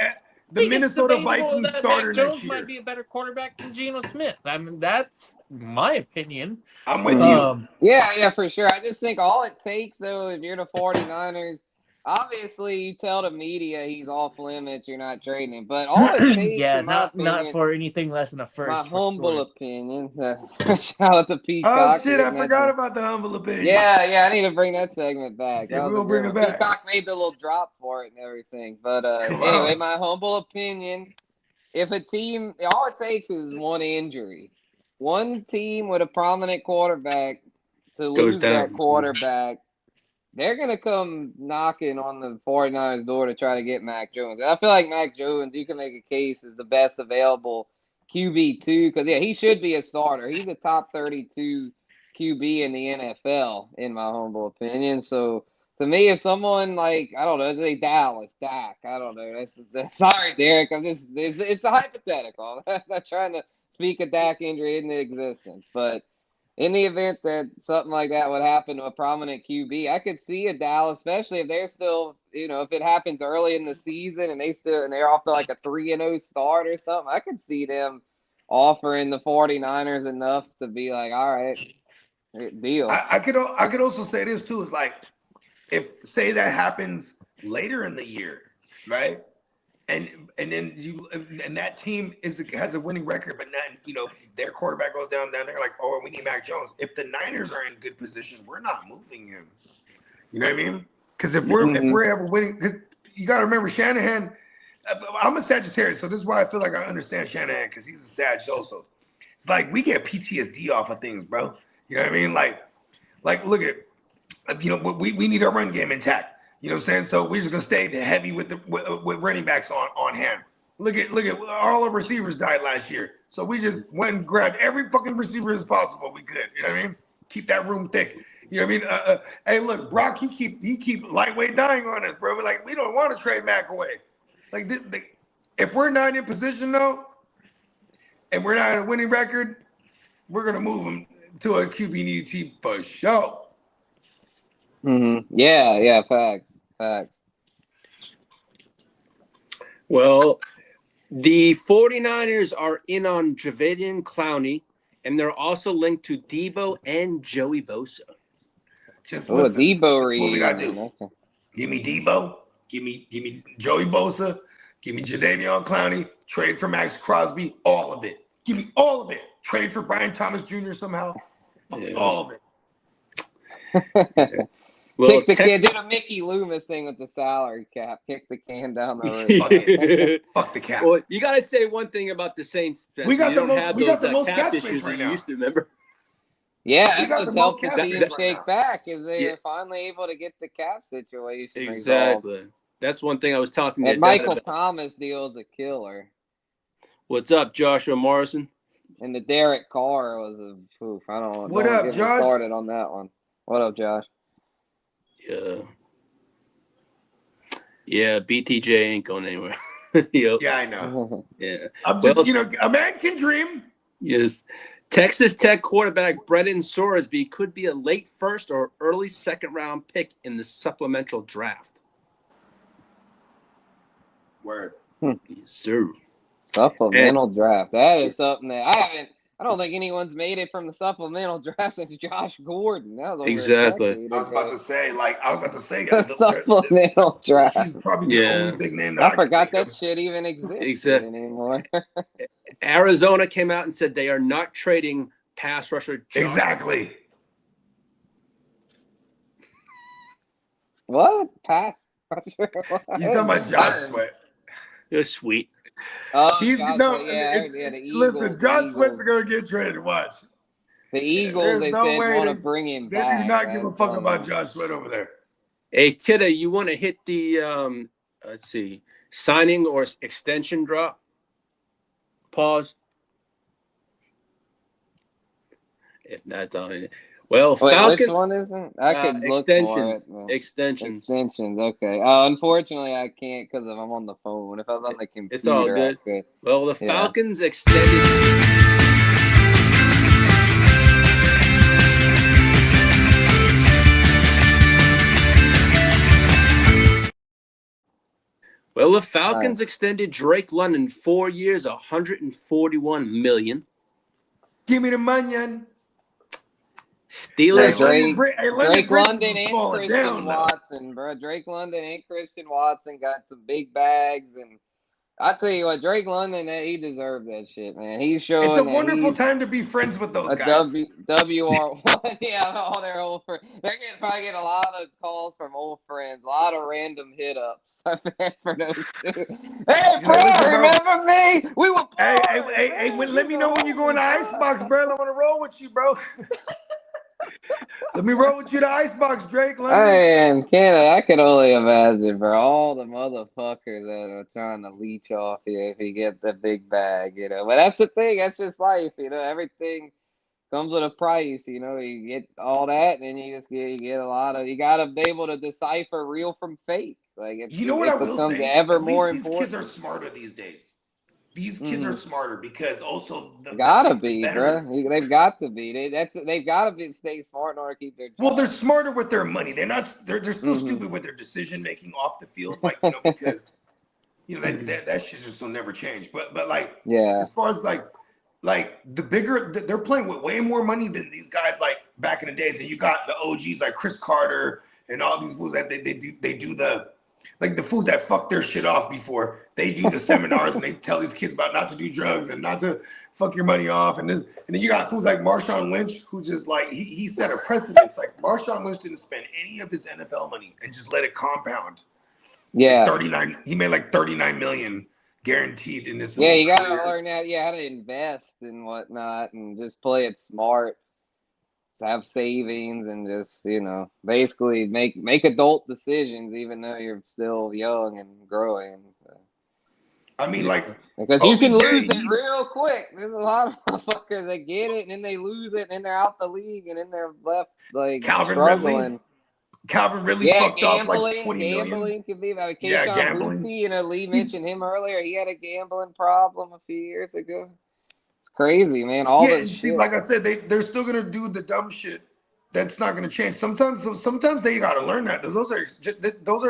the Minnesota Vikings starter Mac next Jones year. might be a better quarterback than Geno Smith. I mean, that's my opinion. I'm with you. Yeah, for sure. I just think all it takes, though, if you're the 49ers, obviously you tell the media he's off limits, you're not trading him. But all it takes, Yeah, in my opinion, not for anything less than a first. my for humble sure. opinion. Shout out to Oh Peacock. shit! I forgot about the humble opinion. Yeah, I need to bring that segment back. Yeah, That we're was a gonna bring good it one. back. Peacock made the little drop for it and everything. But Come anyway, on. my humble opinion, if a team, all it takes is one injury. One team with a prominent quarterback to lose that down. quarterback, they're going to come knocking on the 49ers door to try to get Mac Jones. And I feel like Mac Jones, you can make a case, is the best available QB2 because, yeah, he should be a starter. He's a top 32 QB in the NFL, in my humble opinion. So, to me, if someone like, I don't know, say Dallas, Dak, I don't know. Sorry, Derek. It's a hypothetical. I'm not trying to speak a Dak injury into existence. But in the event that something like that would happen to a prominent QB, I could see a Dallas, especially if they're still, if it happens early in the season and they're off to like a 3-0 start or something, I could see them offering the 49ers enough to be like, all right, deal. I could also say this too. It's like, if say that happens later in the year, right? And then that team has a winning record, but not, their quarterback goes down, they're like, oh, we need Mac Jones. If the Niners are in good position, we're not moving him. You know what I mean? Because if we're ever winning, because you got to remember Shanahan. I'm a Sagittarius, so this is why I feel like I understand Shanahan, because he's a Sag also. It's like we get PTSD off of things, bro. You know what I mean? Like look at, we need our run game intact. You know what I'm saying? So we're just gonna stay heavy with running backs on hand. Look at all our receivers died last year. So we just went and grabbed every fucking receiver as possible we could. You know what I mean? Keep that room thick. You know what I mean? Hey, look, Brock, he keep lightweight dying on us, bro. We're like, we don't want to trade Mac away. Like if we're not in position though, and we're not at a winning record, we're gonna move him to a QB needy team for sure. Mm-hmm. Yeah, facts. Well, the 49ers are in on Jadeveon Clowney, and they're also linked to Debo and Joey Bosa. Just Oh, listen, Debo that's what we gotta reunion. do. Okay. Give me Debo, give me Joey Bosa, give me Jadeveon Clowney, trade for Max Crosby, all of it. Give me all of it. Trade for Brian Thomas Jr. somehow. Yeah. All of Kick it. Well, the can, do the Mickey Loomis thing with the salary cap. Kick the can down the road. Fuck the cap. Well, you got to say one thing about the Saints. Spencer. We got you the don't most- have we those got the most cap cap space issues right you now. used to remember. Yeah, We that got just the helps most the cap team space right shake now. back as they Yeah. are finally able to get the cap situation resolved. Exactly. That's one thing I was talking to That your dad Michael about. Thomas deal is a killer. What's up, Joshua Morrison? And the Derek Carr was a poof. What don't up, get me Josh? started on that one. What up, Josh? Yeah, BTJ ain't going anywhere. Yep. Yeah, I know. Yeah. I'm just, a man can dream. Yes. Texas Tech quarterback Brendan Sorsby could be a late first or early second round pick in the supplemental draft. Word. Yes, sir. Supplemental draft. That is something that I don't think anyone's made it from the supplemental draft since Josh Gordon. That was over Exactly. a decade I was about ago. to say, The supplemental draft. He's probably the only big name that I I can forgot think that of. shit even existed Exactly. anymore. Arizona came out and said they are not trading pass rusher. Exactly. What? Pat? He's talking about Josh Sweat. You're sweet. Oh, He's Josh, the Eagles, listen, Josh Sweat's gonna get traded. Watch. The Eagles, There's they no said, way want to they- bring him They back. do not give a That's fuck about funny. Josh Sweat over there. Hey, Kitteh, you want to hit the let's see, signing or extension drop? Pause. If not, well, Wait, Falcon which one is it? I could look extensions. for it. Extensions. Extensions, okay. Unfortunately, I can't because I'm on the phone. If I was on the computer, It's all good. I could. Well, the Yeah. Falcons extended. Well, the Falcons extended Drake London 4 years, $141 million. Give me the money. Steelers. Drake London and falling Christian down, Watson, bro. Drake London and Christian Watson got some big bags, and I tell you what, Drake London, he deserves that shit, man. He's showing. It's a wonderful time to be friends with those guys. WR1, yeah, all their old friends. They're gonna probably get a lot of calls from old friends, a lot of random hit ups for those two. Hey, bro, remember me? We were. Hey, let me know when you're going to Icebox, bro. I want to roll with you, bro. Let me roll with you to Icebox, Drake London. Man, I could only imagine, bro, all the motherfuckers that are trying to leech off you if you get the big bag, you know. But that's the thing. That's just life, you know. Everything comes with a price, you know. You get all that, and then you get a lot of. You gotta be able to decipher real from fake. Like you know what I will say? Ever At least more these important. kids are smarter these days. These kids are smarter because also gotta be, bro. They've got to be. They've got to stay smart in order to keep their job. Well, they're smarter with their money. They're not. They're still stupid with their decision making off the field, like because that shit just will never change. But like as far as like the bigger they're playing with way more money than these guys like back in the days. And you got the OGs like Chris Carter and all these fools that they do the. Like the fools that fuck their shit off before they do the seminars and they tell these kids about not to do drugs and not to fuck your money off and then you got fools like Marshawn Lynch who just like he set a precedent. Like Marshawn Lynch didn't spend any of his NFL money and just let it compound. Yeah, 39. He made like 39 million guaranteed in this. Yeah, you gotta learn that. Yeah, how to invest and whatnot and just play it smart. Have savings and just basically make adult decisions even though you're still young and growing. I mean, like because you can lose it real quick. There's a lot of motherfuckers that get it and then they lose it and then they're out the league and then they're left like struggling. Calvin Ridley fucked off like 20 million. Gambling could be about gambling. Lee mentioned him earlier. He had a gambling problem a few years ago. Crazy, man. See, like I said, they're still gonna do the dumb shit. That's not gonna change. Sometimes they gotta learn that. Those are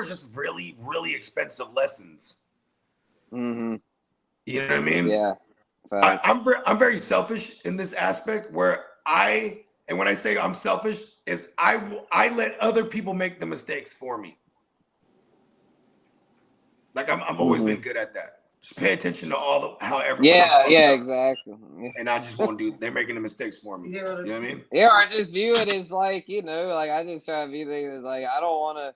just really, really expensive lessons. Mm-hmm. You know what I mean? Yeah. I'm very selfish in this aspect where and when I say I'm selfish is I let other people make the mistakes for me. Like I've always been good at that. Just pay attention to how everyone. Yeah, exactly. And I just won't do. They're making the mistakes for me. You know what I mean? Yeah, I just view it as like like I just try to view things as like I don't want to,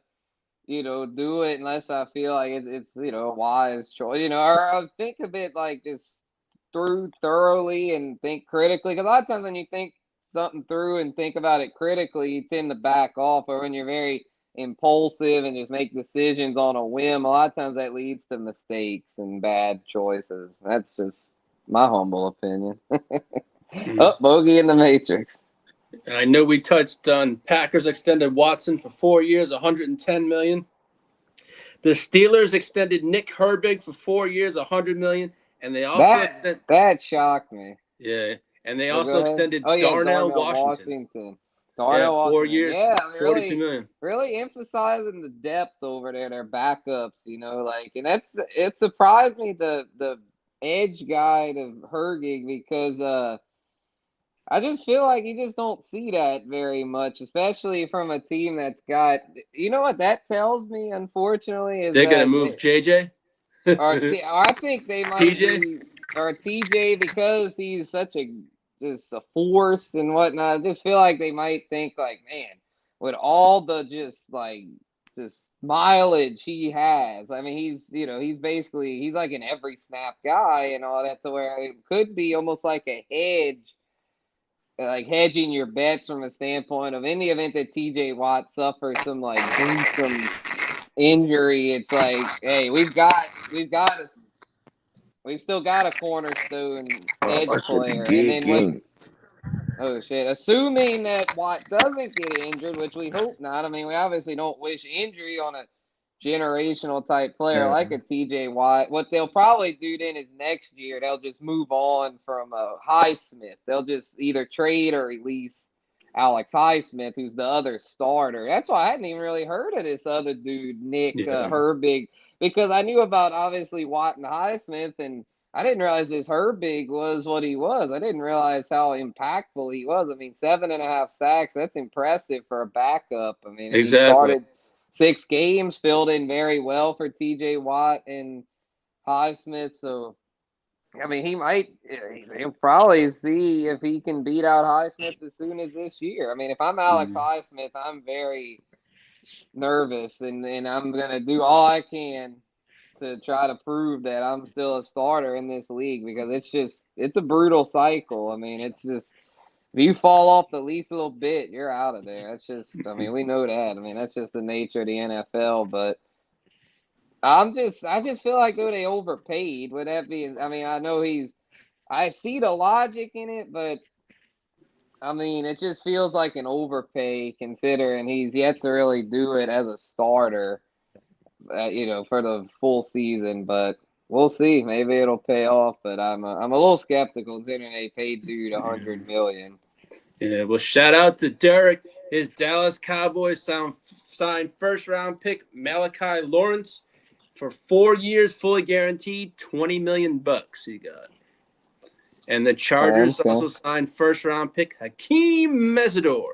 do it unless I feel like it's a wise choice. Or I'll think of it like just through thoroughly and think critically. Because a lot of times when you think something through and think about it critically, you tend to back off. Or when you're very impulsive and just make decisions on a whim, a lot of times that leads to mistakes and bad choices. That's just my humble opinion. Bogey in the Matrix. I know we touched on Packers extended Watson for 4 years, $110 million. The Steelers extended Nick Herbig for 4 years, $100 million, and they also that shocked me. Yeah, and they also extended Darnell Washington. 4 years, $42 million. Really emphasizing the depth over there, their backups, and it surprised me the edge guide of Herbig because I just feel like you just don't see that very much, especially from a team that's got. You know what that tells me? Unfortunately, is they're gonna move JJ. Or I think they might be or TJ because he's such just a force and whatnot. I just feel like they might think like, man, with all the just mileage he has. I mean, he's like an every snap guy and all that, to where it could be almost like a hedge, like hedging your bets from a standpoint of in the event that TJ Watt suffers some gruesome injury. It's like, hey, we've still got a cornerstone edge player, and then assuming that Watt doesn't get injured, which we hope not. I mean, we obviously don't wish injury on a generational type player like a TJ Watt. What they'll probably do then is next year they'll just move on from Highsmith. They'll just either trade or release Alex Highsmith, who's the other starter. That's why I hadn't even really heard of this other dude, Nick Herbig, because I knew about obviously Watt and Highsmith, and I didn't realize this Herbig was what he was. I didn't realize how impactful he was. I mean, 7.5 sacks, that's impressive for a backup. I mean, Exactly. he started 6 games, filled in very well for TJ Watt and Highsmith. So, I mean, he'll probably see if he can beat out Highsmith as soon as this year. I mean, if I'm Alex Highsmith, I'm very nervous, and I'm going to do all I can to try to prove that I'm still a starter in this league, because it's a brutal cycle. I mean, it's just, if you fall off the least little bit, you're out of there. That's just, I mean, we know that. I mean, that's just the nature of the NFL, but I just feel like they overpaid. Would that be, I mean, I see the logic in it, but I mean, it just feels like an overpay considering he's yet to really do it as a starter. For the full season, but we'll see. Maybe it'll pay off, but I'm a little skeptical considering they paid dude $100 million. Yeah, well, shout out to Derek. His Dallas Cowboys signed first-round pick Malachi Lawrence for 4 years, fully guaranteed, $20 million he got. And the Chargers also signed first-round pick Hakeem Mesidor,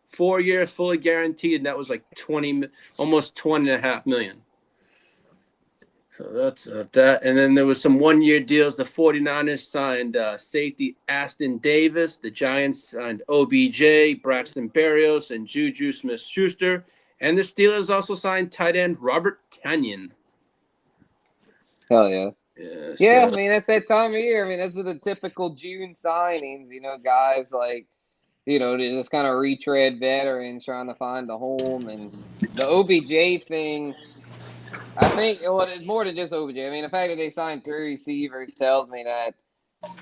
4 years, fully guaranteed, and that was like almost $20.5 million. So that's that. And then there was some one-year deals. The 49ers signed safety Aston Davis. The Giants signed OBJ, Braxton Berrios, and Juju Smith-Schuster. And the Steelers also signed tight end Robert Tonyan. Hell yeah. Yeah, I mean, that's that time of year. I mean, those are the typical June signings, guys like, they just kind of retread veterans trying to find a home. And the OBJ thing, I think it's more than just OBJ. I mean, the fact that they signed 3 receivers tells me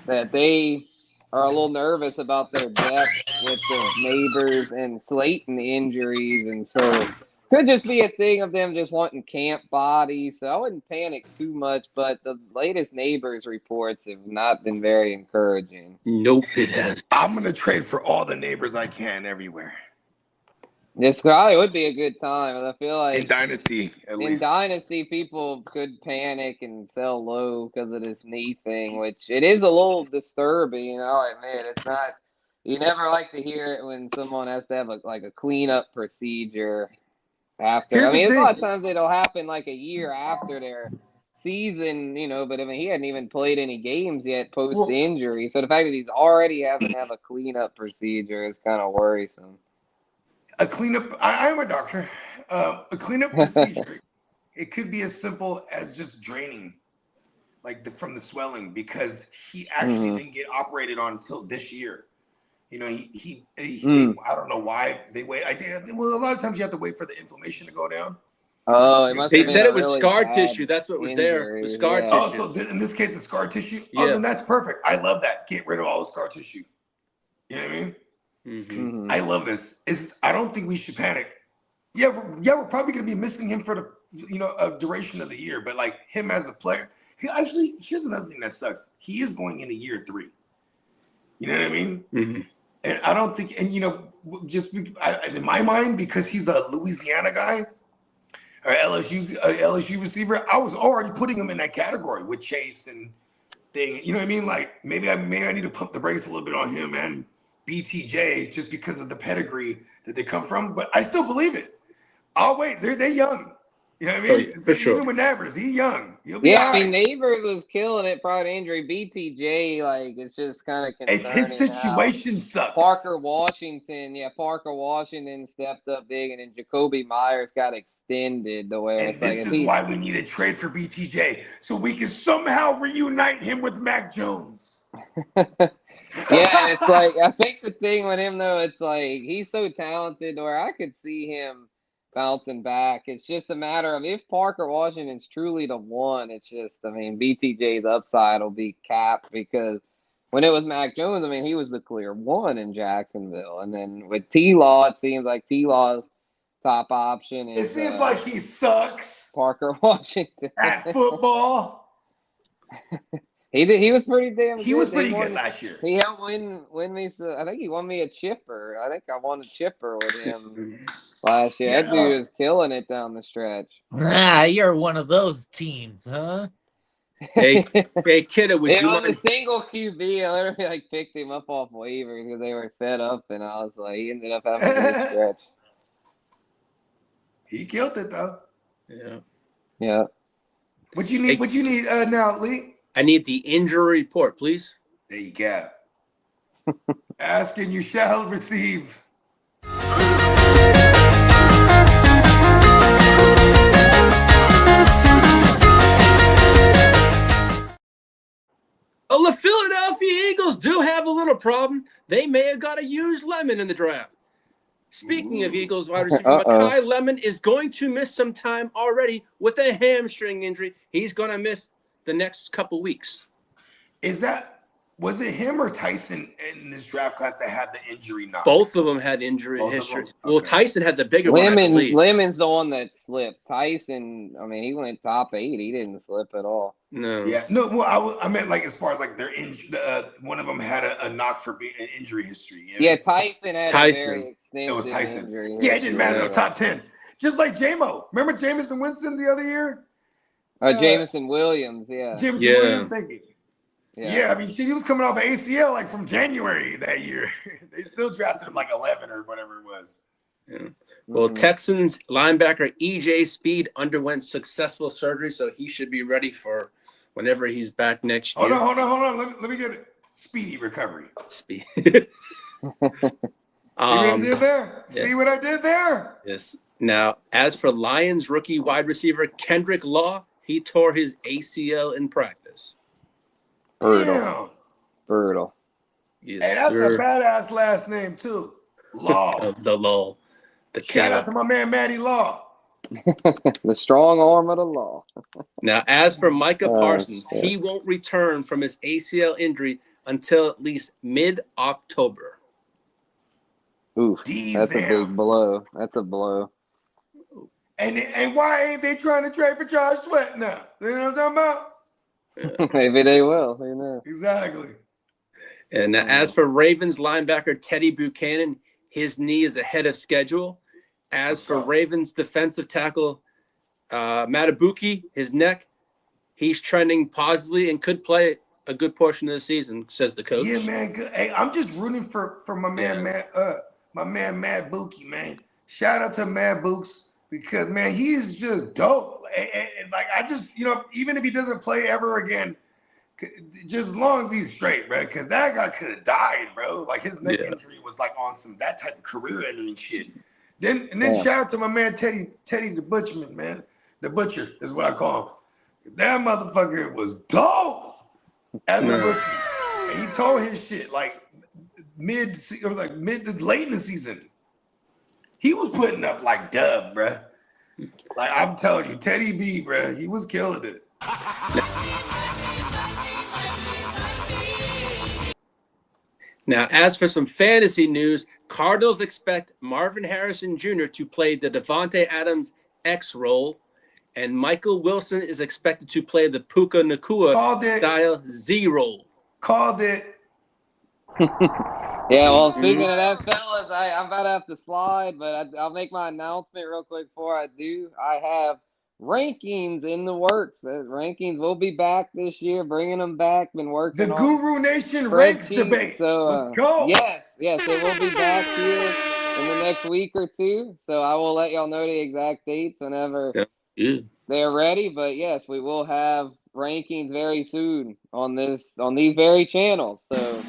that they are a little nervous about their depth with the Neighbors and Slayton injuries, and so it could just be a thing of them just wanting camp bodies. So I wouldn't panic too much, but the latest Neighbors reports have not been very encouraging. Nope, it has. I'm gonna trade for all the Neighbors I can everywhere. This probably would be a good time. I feel like in Dynasty, at least. In Dynasty, people could panic and sell low because of this knee thing, which it is a little disturbing. I'll admit, it's not. You never like to hear it when someone has to have a cleanup procedure after. Here's I mean, the a lot of thing. times it'll happen like a year after their season, but I mean, he hadn't even played any games yet post injury. So the fact that he's already having to have a cleanup procedure is kind of worrisome. A cleanup. I am a doctor. A cleanup procedure. It could be as simple as just draining, from the swelling, because he actually didn't get operated on until this year. He I don't know why they wait. I think, a lot of times you have to wait for the inflammation to go down. Oh, it must. They have said been it was really scar bad tissue. That's what was there. The scar tissue. Oh, so in this case, it's scar tissue. Yeah. Oh, then that's perfect. I love that. Get rid of all the scar tissue. You know what I mean? Mm-hmm. I love this. I don't think we should panic. Yeah, we're probably going to be missing him for the a duration of the year. But him as a player, here's another thing that sucks. He is going into year 3. You know what I mean? Mm-hmm. And I don't think, and just in my mind, because he's a Louisiana guy or LSU receiver, I was already putting him in that category with Chase and thing. You know what I mean? Maybe I need to pump the brakes a little bit on him and BTJ just because of the pedigree that they come from. But I still believe it. I'll wait. They're young. You know what I mean? Oh, yeah, for sure. Even with Neighbors, he's young. He'll be all right. I mean, Neighbors was killing it prior to injury. BTJ, it's just kind of concerning. His situation sucks. Parker Washington stepped up big, and then Jacoby Myers got extended the way. And this is why we need a trade for BTJ, so we can somehow reunite him with Mac Jones. Yeah, it's I think the thing with him, though, it's he's so talented where I could see him bouncing back. It's just a matter of if Parker Washington's truly the one, it's just, I mean, BTJ's upside will be capped because when it was Mac Jones, I mean, he was the clear one in Jacksonville. And then with T-Law, it seems like T-Law's top option is... It seems like he sucks. Parker Washington. At football. He was pretty damn good. He was pretty good last year. He helped win me. I think he won me a chipper. I think I won a chipper with him last year. Yeah. That dude was killing it down the stretch. You're one of those teams, huh? Hey, Kitteh, would it you was mind? a single QB. I literally like picked him up off waivers because they were fed up, and I was like, he ended up having a good stretch. He killed it though. Yeah. Yeah. What you need? What you need now, Lee? I need the injury report, please. There you go. Ask and you shall receive. Oh, the Philadelphia Eagles do have a little problem. They may have got a used Lemon in the draft. Speaking of Eagles wide receiver, Mekhi Lemon is going to miss some time already with a hamstring injury. He's going to miss the next couple weeks. Was it him or Tyson in this draft class that had the injury knock? Both of them had injury history. Okay. Well, Tyson had the bigger one, I believe. Lemon's the one that slipped. Tyson, I mean, he went top 8. He didn't slip at all. No. Yeah. No, well, I meant like as far as like their one of them had a knock for being an injury history. You know? Yeah, Tyson had a very extensive it was Tyson. injury Yeah, it didn't matter. No, top 10. Just like J-Mo. Remember Jameson Winston the other year? Jameson Williams, yeah. Jameson Williams, thank you. Yeah, I mean, he was coming off of ACL like from January that year. They still drafted him like 11 or whatever it was. Yeah. Well, Texans linebacker EJ Speed underwent successful surgery, so he should be ready for whenever he's back next year. Hold on. Let me get it. Speedy recovery. Speed. See what I did there? Yeah. See what I did there? Yes. Now, as for Lions rookie wide receiver Kendrick Law, he tore his ACL in practice. Brutal. Yes, hey, that's a badass last name too. Law. The Law. Shout out to my man Matty Law. The strong arm of the law. Now, as for Micah Parsons, he won't return from his ACL injury until at least mid-October. Oof, that's a big blow. That's a blow. And why ain't they trying to trade for Josh Sweat now? You know what I'm talking about? Maybe they will. Who knows? Exactly. And as for Ravens linebacker Teddy Buchanan, his knee is ahead of schedule. As for Ravens defensive tackle Matabuki, his neck, he's trending positively and could play a good portion of the season, says the coach. Yeah, man. Good. Hey, I'm just rooting for my man Matt Buki, man. Shout out to Matt Books because man, he is just dope. And like I just, even if he doesn't play ever again, just as long as he's straight, bro, because that guy could have died, bro. Like his neck injury was like on some that type of career-ending shit. Then shout out to my man Teddy the Butcherman, man. The Butcher is what I call him. That motherfucker was dope as a rookie. And he told his shit like mid to late in the season. He was putting up like dub, bro. Like I'm telling you, Teddy B, bro, he was killing it. Now, as for some fantasy news, Cardinals expect Marvin Harrison Jr. to play the Devontae Adams X role, and Michael Wilson is expected to play the Puka Nacua style Z role. Called it. Yeah, well, speaking of that, fellas, I'm about to have to slide, but I'll make my announcement real quick before I do. I have rankings in the works. Rankings will be back this year, bringing them back. Been working the on Guru Nation ranks debate. So, let's go. Yes, it will be back here in the next week or two. So I will let y'all know the exact dates whenever they're ready. But yes, we will have rankings very soon on these very channels. So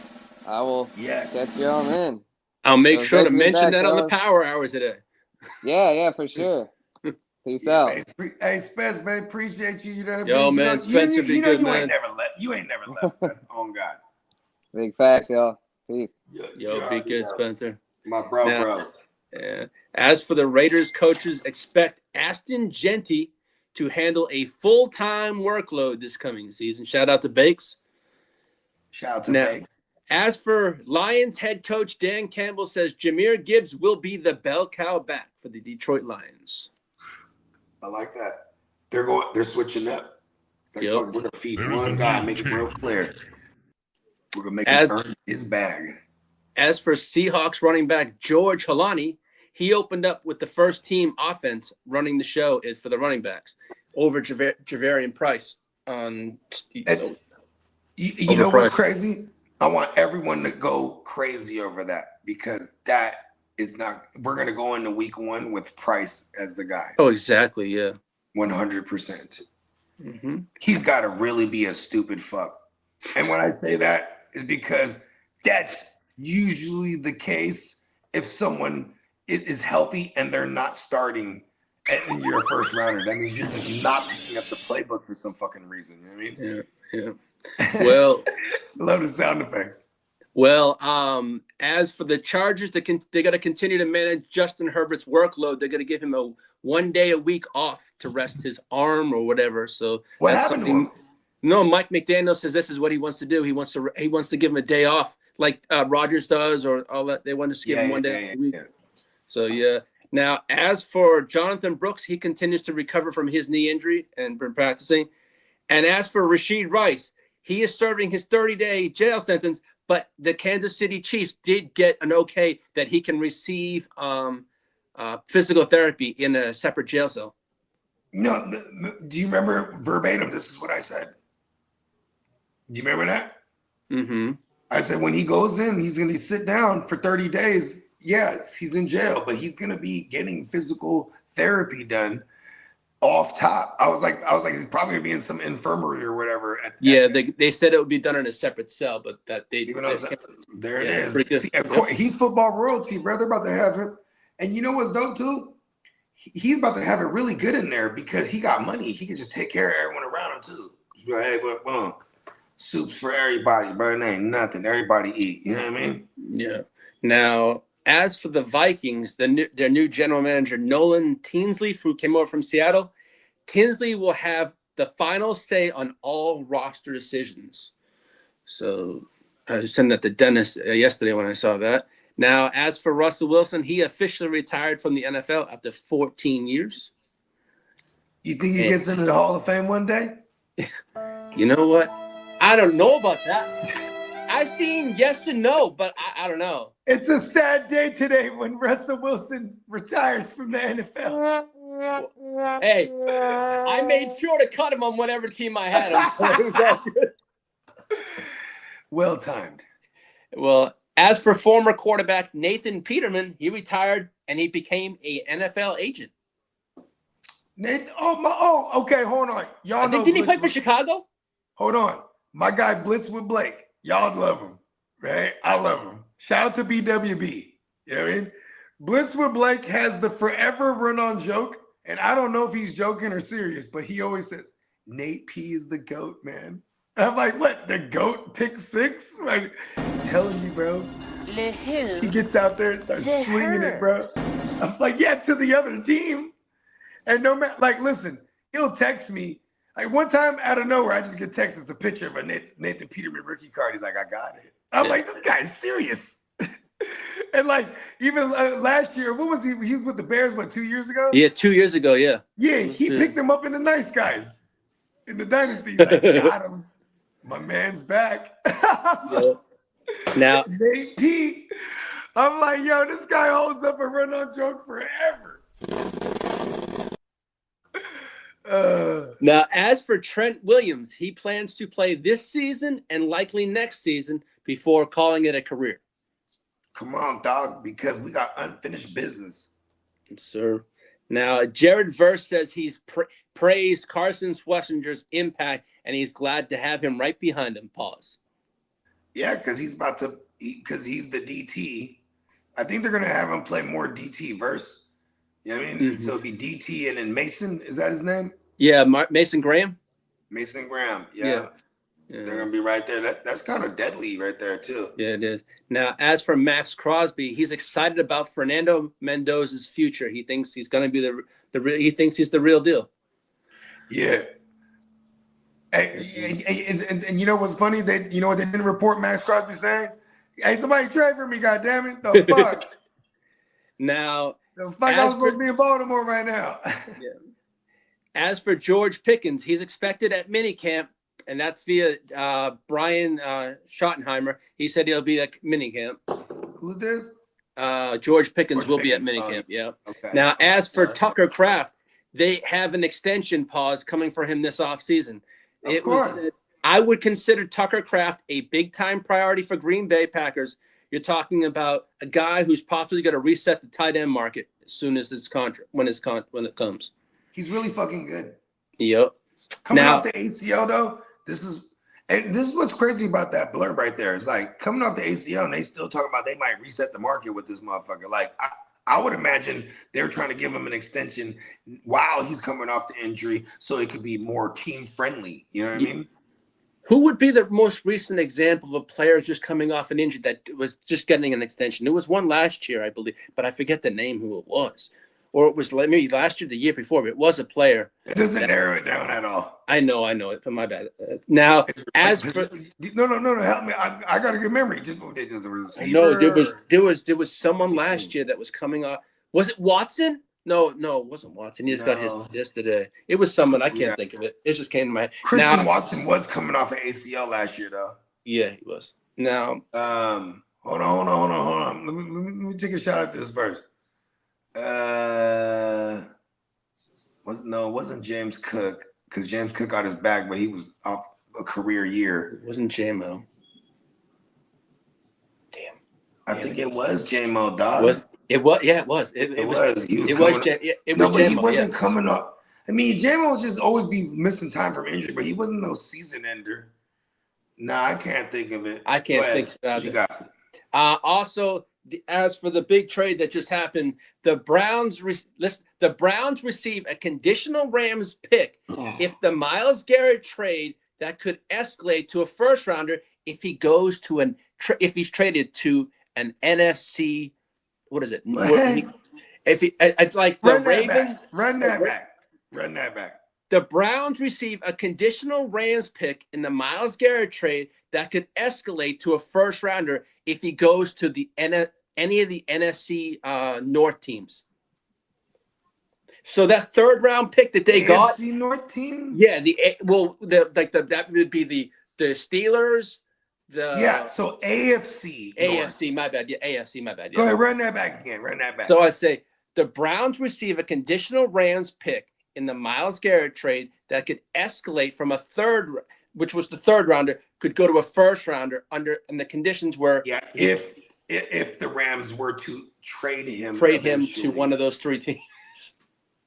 I will catch y'all then. I'll make sure to mention that on the Power Hour today. Yeah, for sure. Peace out. Hey, Spence, man, appreciate you. Yo, man, Spencer, be good, man. You ain't never left, man. On God. Big facts, y'all. Peace. Yo, be good, Spencer. My bro. Yeah. As for the Raiders coaches, expect Aston Genty to handle a full-time workload this coming season. Shout out to Bakes. Shout out to Bakes. As for Lions head coach Dan Campbell says Jahmyr Gibbs will be the bell cow back for the Detroit Lions. I like that. They're switching up. It's like, we're gonna feed one guy, make it real clear. We're gonna make him earn his bag. As for Seahawks running back George Halani, he opened up with the first team offense running the show for the running backs over Javarian Price. You know what's crazy? I want everyone to go crazy over that because that is not. We're gonna go into week 1 with Price as the guy. Oh, exactly. Yeah. 100%. He's got to really be a stupid fuck. And when I say that is because that's usually the case if someone is healthy and they're not starting and you're a first rounder. That means you're just not picking up the playbook for some fucking reason. You know what I mean? Yeah. Well, love the sound effects. Well, as for the Chargers, they got to continue to manage Justin Herbert's workload. They're going to give him a 1 day a week off to rest his arm or whatever. So what happened to him? No, Mike McDaniel says this is what he wants to do. He wants to give him a day off, like Rodgers does, or all that. They want to give him 1 day a week. Yeah. So yeah. Now, as for Jonathan Brooks, he continues to recover from his knee injury and been practicing. And as for Rashid Rice, he is serving his 30-day jail sentence, but the Kansas City Chiefs did get an okay that he can receive physical therapy in a separate jail cell. No, do you remember verbatim? This is what I said. Do you remember that? Mm-hmm. I said when he goes in, he's going to sit down for 30 days. Yes, he's in jail, but he's going to be getting physical therapy done off top. I was like, he's probably gonna be in some infirmary or whatever. They said it would be done in a separate cell, but that they. There it is. See, of course, he's football royalty, bro. They're about to have him, and you know what's dope too? He's about to have it really good in there because he got money. He can just take care of everyone around him too. Just be like, hey, soups for everybody, bro. It ain't nothing. Everybody eat. You know what I mean? Yeah. Now, as for the Vikings, their new general manager, Nolan Tinsley, who came over from Seattle, Tinsley will have the final say on all roster decisions. So I was sending that to Dennis yesterday when I saw that. Now, as for Russell Wilson, he officially retired from the NFL after 14 years. You think he gets into the Hall of Fame one day? You know what? I don't know about that. I've seen yes and no, but I don't know. It's a sad day today when Russell Wilson retires from the NFL. Hey, I made sure to cut him on whatever team I had him. So it was all good. Well timed. Well, as for former quarterback Nathan Peterman, he retired and he became a NFL agent. Okay, hold on. Y'all know. Didn't he play for Chicago? Hold on. My guy Blitz with Blake. Y'all love him, right? I love him. Shout out to BWB. You know what I mean? Blitz with Blake has the forever run-on joke, and I don't know if he's joking or serious, but he always says, Nate P is the GOAT, man. And I'm like, what? The GOAT pick 6? Like, I'm telling you, bro. He gets out there and starts swinging it, bro. I'm like, yeah, to the other team. And no matter, like, listen, he'll text me. Like one time out of nowhere, I just get texted. It's a picture of a Nathan Peterman rookie card. He's like, I got it. I'm like, this guy's serious. And like, even last year, what was he? He was with the Bears, 2 years ago? Yeah, 2 years ago, yeah. Yeah, he picked him up in the nice guys in the Dynasty. He's like, got him. My man's back. Yep. Now, Nate P. I'm like, yo, this guy holds up a run-on joke forever. Now, as for Trent Williams, he plans to play this season and likely next season before calling it a career. Come on, dog, because we got unfinished business. Yes, sir. Now, Jared Verse says he's praised Carson Schwarzenegger's impact, and he's glad to have him right behind him. Pause. Yeah, because he's the DT. I think they're going to have him play more DT Verse. You know what I mean? Mm-hmm. So it'd be DT and then Mason. Is that his name? Yeah, Mason Graham. Mason Graham. Yeah. They're going to be right there. That's kind of deadly right there, too. Yeah, it is. Now, as for Max Crosby, he's excited about Fernando Mendoza's future. He thinks he's going to be he thinks he's the real deal. Yeah. And you know what's funny? You know what they didn't report Max Crosby saying? Hey, somebody trade for me, goddammit. The fuck? Now, the fuck I was supposed to be in Baltimore right now. Yeah. As for George Pickens, he's expected at minicamp, and that's via Brian Schottenheimer. He said he'll be at minicamp. Who's this? George Pickens will be at minicamp, yeah. Okay. Now, as for Tucker Kraft, they have an extension pause coming for him this offseason. Of course. I would consider Tucker Kraft a big-time priority for Green Bay Packers. You're talking about a guy who's possibly going to reset the tight end market as soon as his contract when it comes. He's really fucking good. Yep. Coming off the ACL though, this is what's crazy about that blurb right there. It's like coming off the ACL and they still talking about they might reset the market with this motherfucker. Like I would imagine they're trying to give him an extension while he's coming off the injury so it could be more team friendly. You know what I mean? Who would be the most recent example of a player just coming off an injury that was just getting an extension? There was one last year, I believe, but I forget the name who it was. Or it was maybe last year, the year before, but it was a player. It doesn't narrow it down at all. I know it, but my bad. Now, as for no, help me. I got a good memory. Just a receiver. No, there was someone last year that was coming off. Was it Watson? No, it wasn't Watson. He just got his yesterday. It was someone. I can't think of it. It just came to my head. Christian Watson was coming off an ACL last year, though. Yeah, he was. Now, hold on. Let me take a shot at this first. It wasn't James Cook because James Cook got his back, but he was off a career year. It wasn't J-Mo. Damn. I think it was J-Mo, dog. It was. It was. It was J-Mo. But he wasn't coming up. I mean, J-Mo will just always be missing time from injury, but he wasn't no season ender. Nah, I can't think of it. I can't think about it. Also, as for the big trade that just happened, the Browns receive a conditional Rams pick if the Myles Garrett trade that could escalate to a first rounder if he goes to if he's traded to an NFC. What is it? If he like the Ravens, run that back. The Browns receive a conditional Rams pick in the Myles Garrett trade that could escalate to a first rounder if he goes to the any of the NFC North teams. So that third round pick that they got, NFC North team, yeah, that would be the Steelers. So AFC, my bad. Yeah, AFC, my bad. Yeah. Go ahead, run that back again. So I say the Browns receive a conditional Rams pick in the Myles Garrett trade that could escalate from a third, which was the third rounder, could go to a first rounder and the conditions were if the Rams were to trade him to one of those three teams.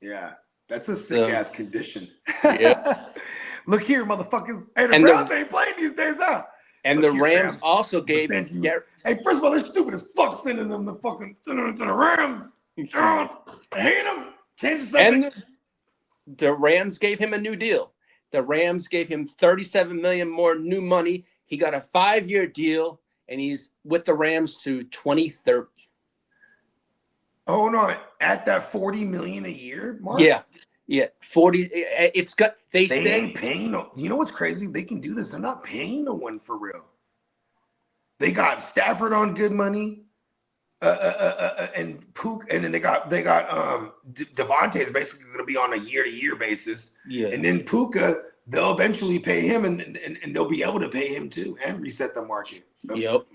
Yeah, that's a sick ass condition. Yeah. Look here, motherfuckers. Hey, the Browns ain't playing these days now. And the Rams also gave. Hey, first of all, they're stupid as fuck sending them to the Rams. I hate them. Change the subject. And the Rams gave him a new deal. The Rams gave him $37 million more new money. He got a 5-year deal, and he's with the Rams to 2030. Oh no! At that $40 million a year mark. Yeah, 40. It's got. They say ain't paying no. You know what's crazy? They can do this. They're not paying no one for real. They got Stafford on good money, and Pook, and then they got Devontae is basically going to be on a year-to-year basis. Yeah, and then Puka, they'll eventually pay him, and they'll be able to pay him too, and reset the market. Yep.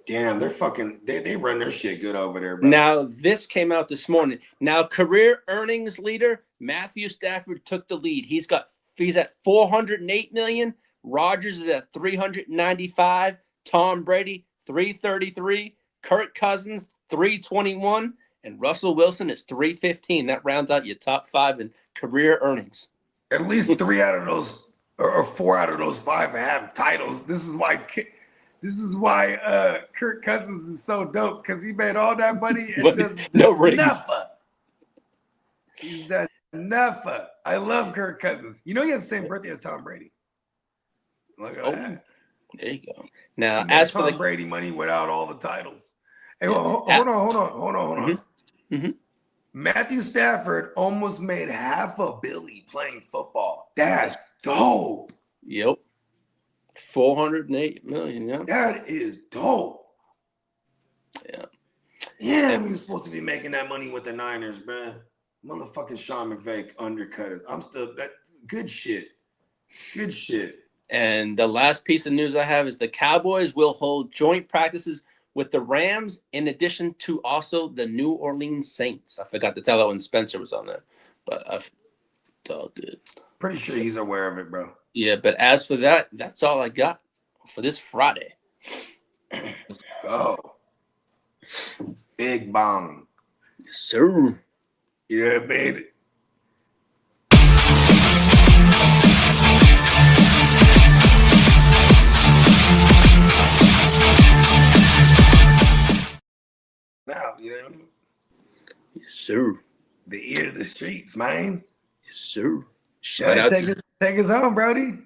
Damn, they're fucking. They run their shit good over there, bro. Now this came out this morning. Now career earnings leader Matthew Stafford took the lead. He's at 408 million. Rodgers is at 395. Tom Brady 333. Kirk Cousins 321, and Russell Wilson is 315. That rounds out your top 5 in career earnings. At least 3 out of those, or 4 out of those 5 have titles. This is why Kirk Cousins is so dope, because he made all that money and does no rings. He's done enough. I love Kirk Cousins. You know he has the same birthday as Tom Brady. Look at that. There you go. Now, as for Tom Brady money without all the titles. Hey, hold on. Mm-hmm. Matthew Stafford almost made $500 million playing football. That's dope. Yep. 408 million. Yeah. That is dope. Yeah. Yeah, he was supposed to be making that money with the Niners, man. Motherfucking Sean McVay undercut us. I'm still that good shit. Good shit. And the last piece of news I have is the Cowboys will hold joint practices with the Rams, in addition to also the New Orleans Saints. I forgot to tell that when Spencer was on there, but I've all good. Pretty sure he's aware of it, bro. Yeah, but as for that, that's all I got for this Friday. Let's go. Big bong. Yes, sir. Yeah, baby. Now, you know what I mean? Yes, sir. The ear to the streets, man. Yes, sir. Shout out. Take us home, Brody.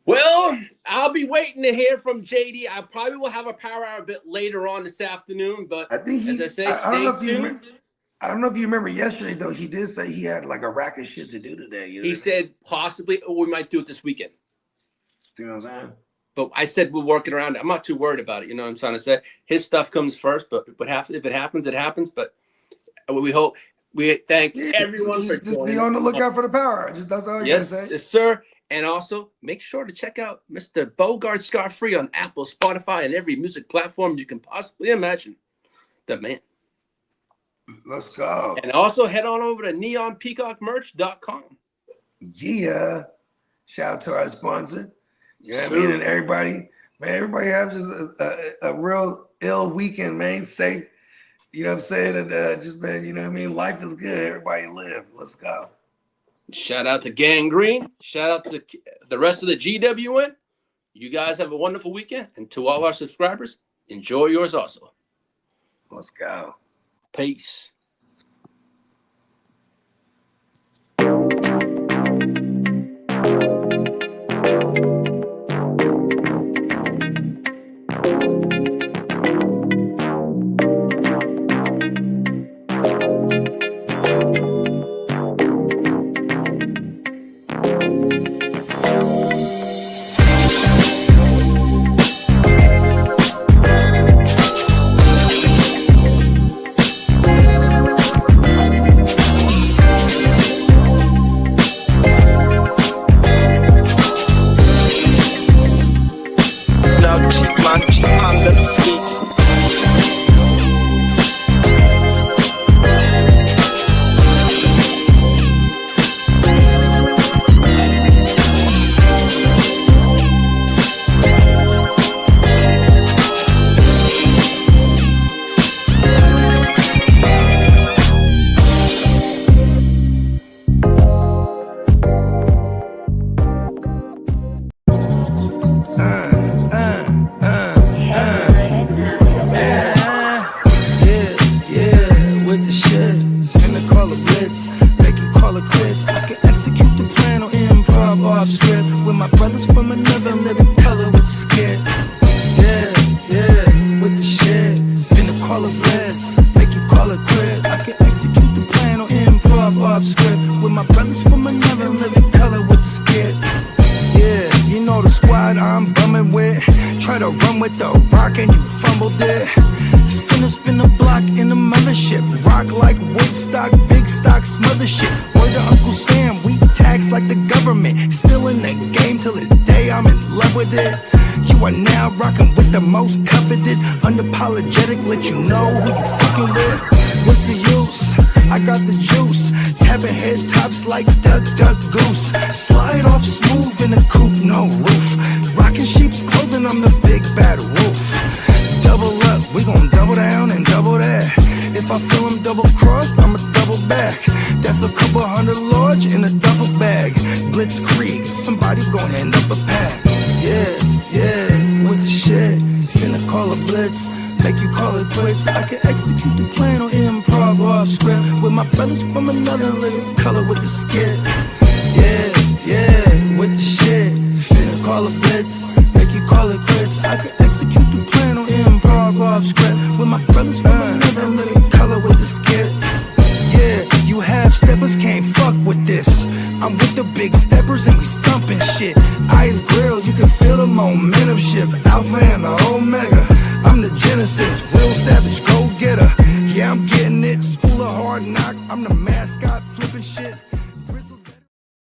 Well, I'll be waiting to hear from JD. I probably will have a power hour a bit later on this afternoon, but I think as I say, stay tuned. I don't know if you remember yesterday, though. He did say he had like a rack of shit to do today. You know He said possibly, or we might do it this weekend. See what I'm saying? But I said we're working around it. I'm not too worried about it. You know what I'm trying to say? His stuff comes first, but if it happens, it happens. But we thank everyone for just joining. be on the lookout for the power. That's all you Yes, gotta say. yes, sir. And also make sure to check out Mr. Bogard Scott free on Apple, Spotify, and every music platform you can possibly imagine. The man. Let's go. And also head on over to neonpeacockmerch.com. Yeah. Shout out to our sponsor. You know what I mean? And everybody have just a real ill weekend, man. Safe. You know what I'm saying? And just, man, you know what I mean? Life is good. Everybody live. Let's go. Shout out to Gang Green. Shout out to the rest of the GWN. You guys have a wonderful weekend. And to all our subscribers, enjoy yours also. Let's go. Peace. Genesis, real savage.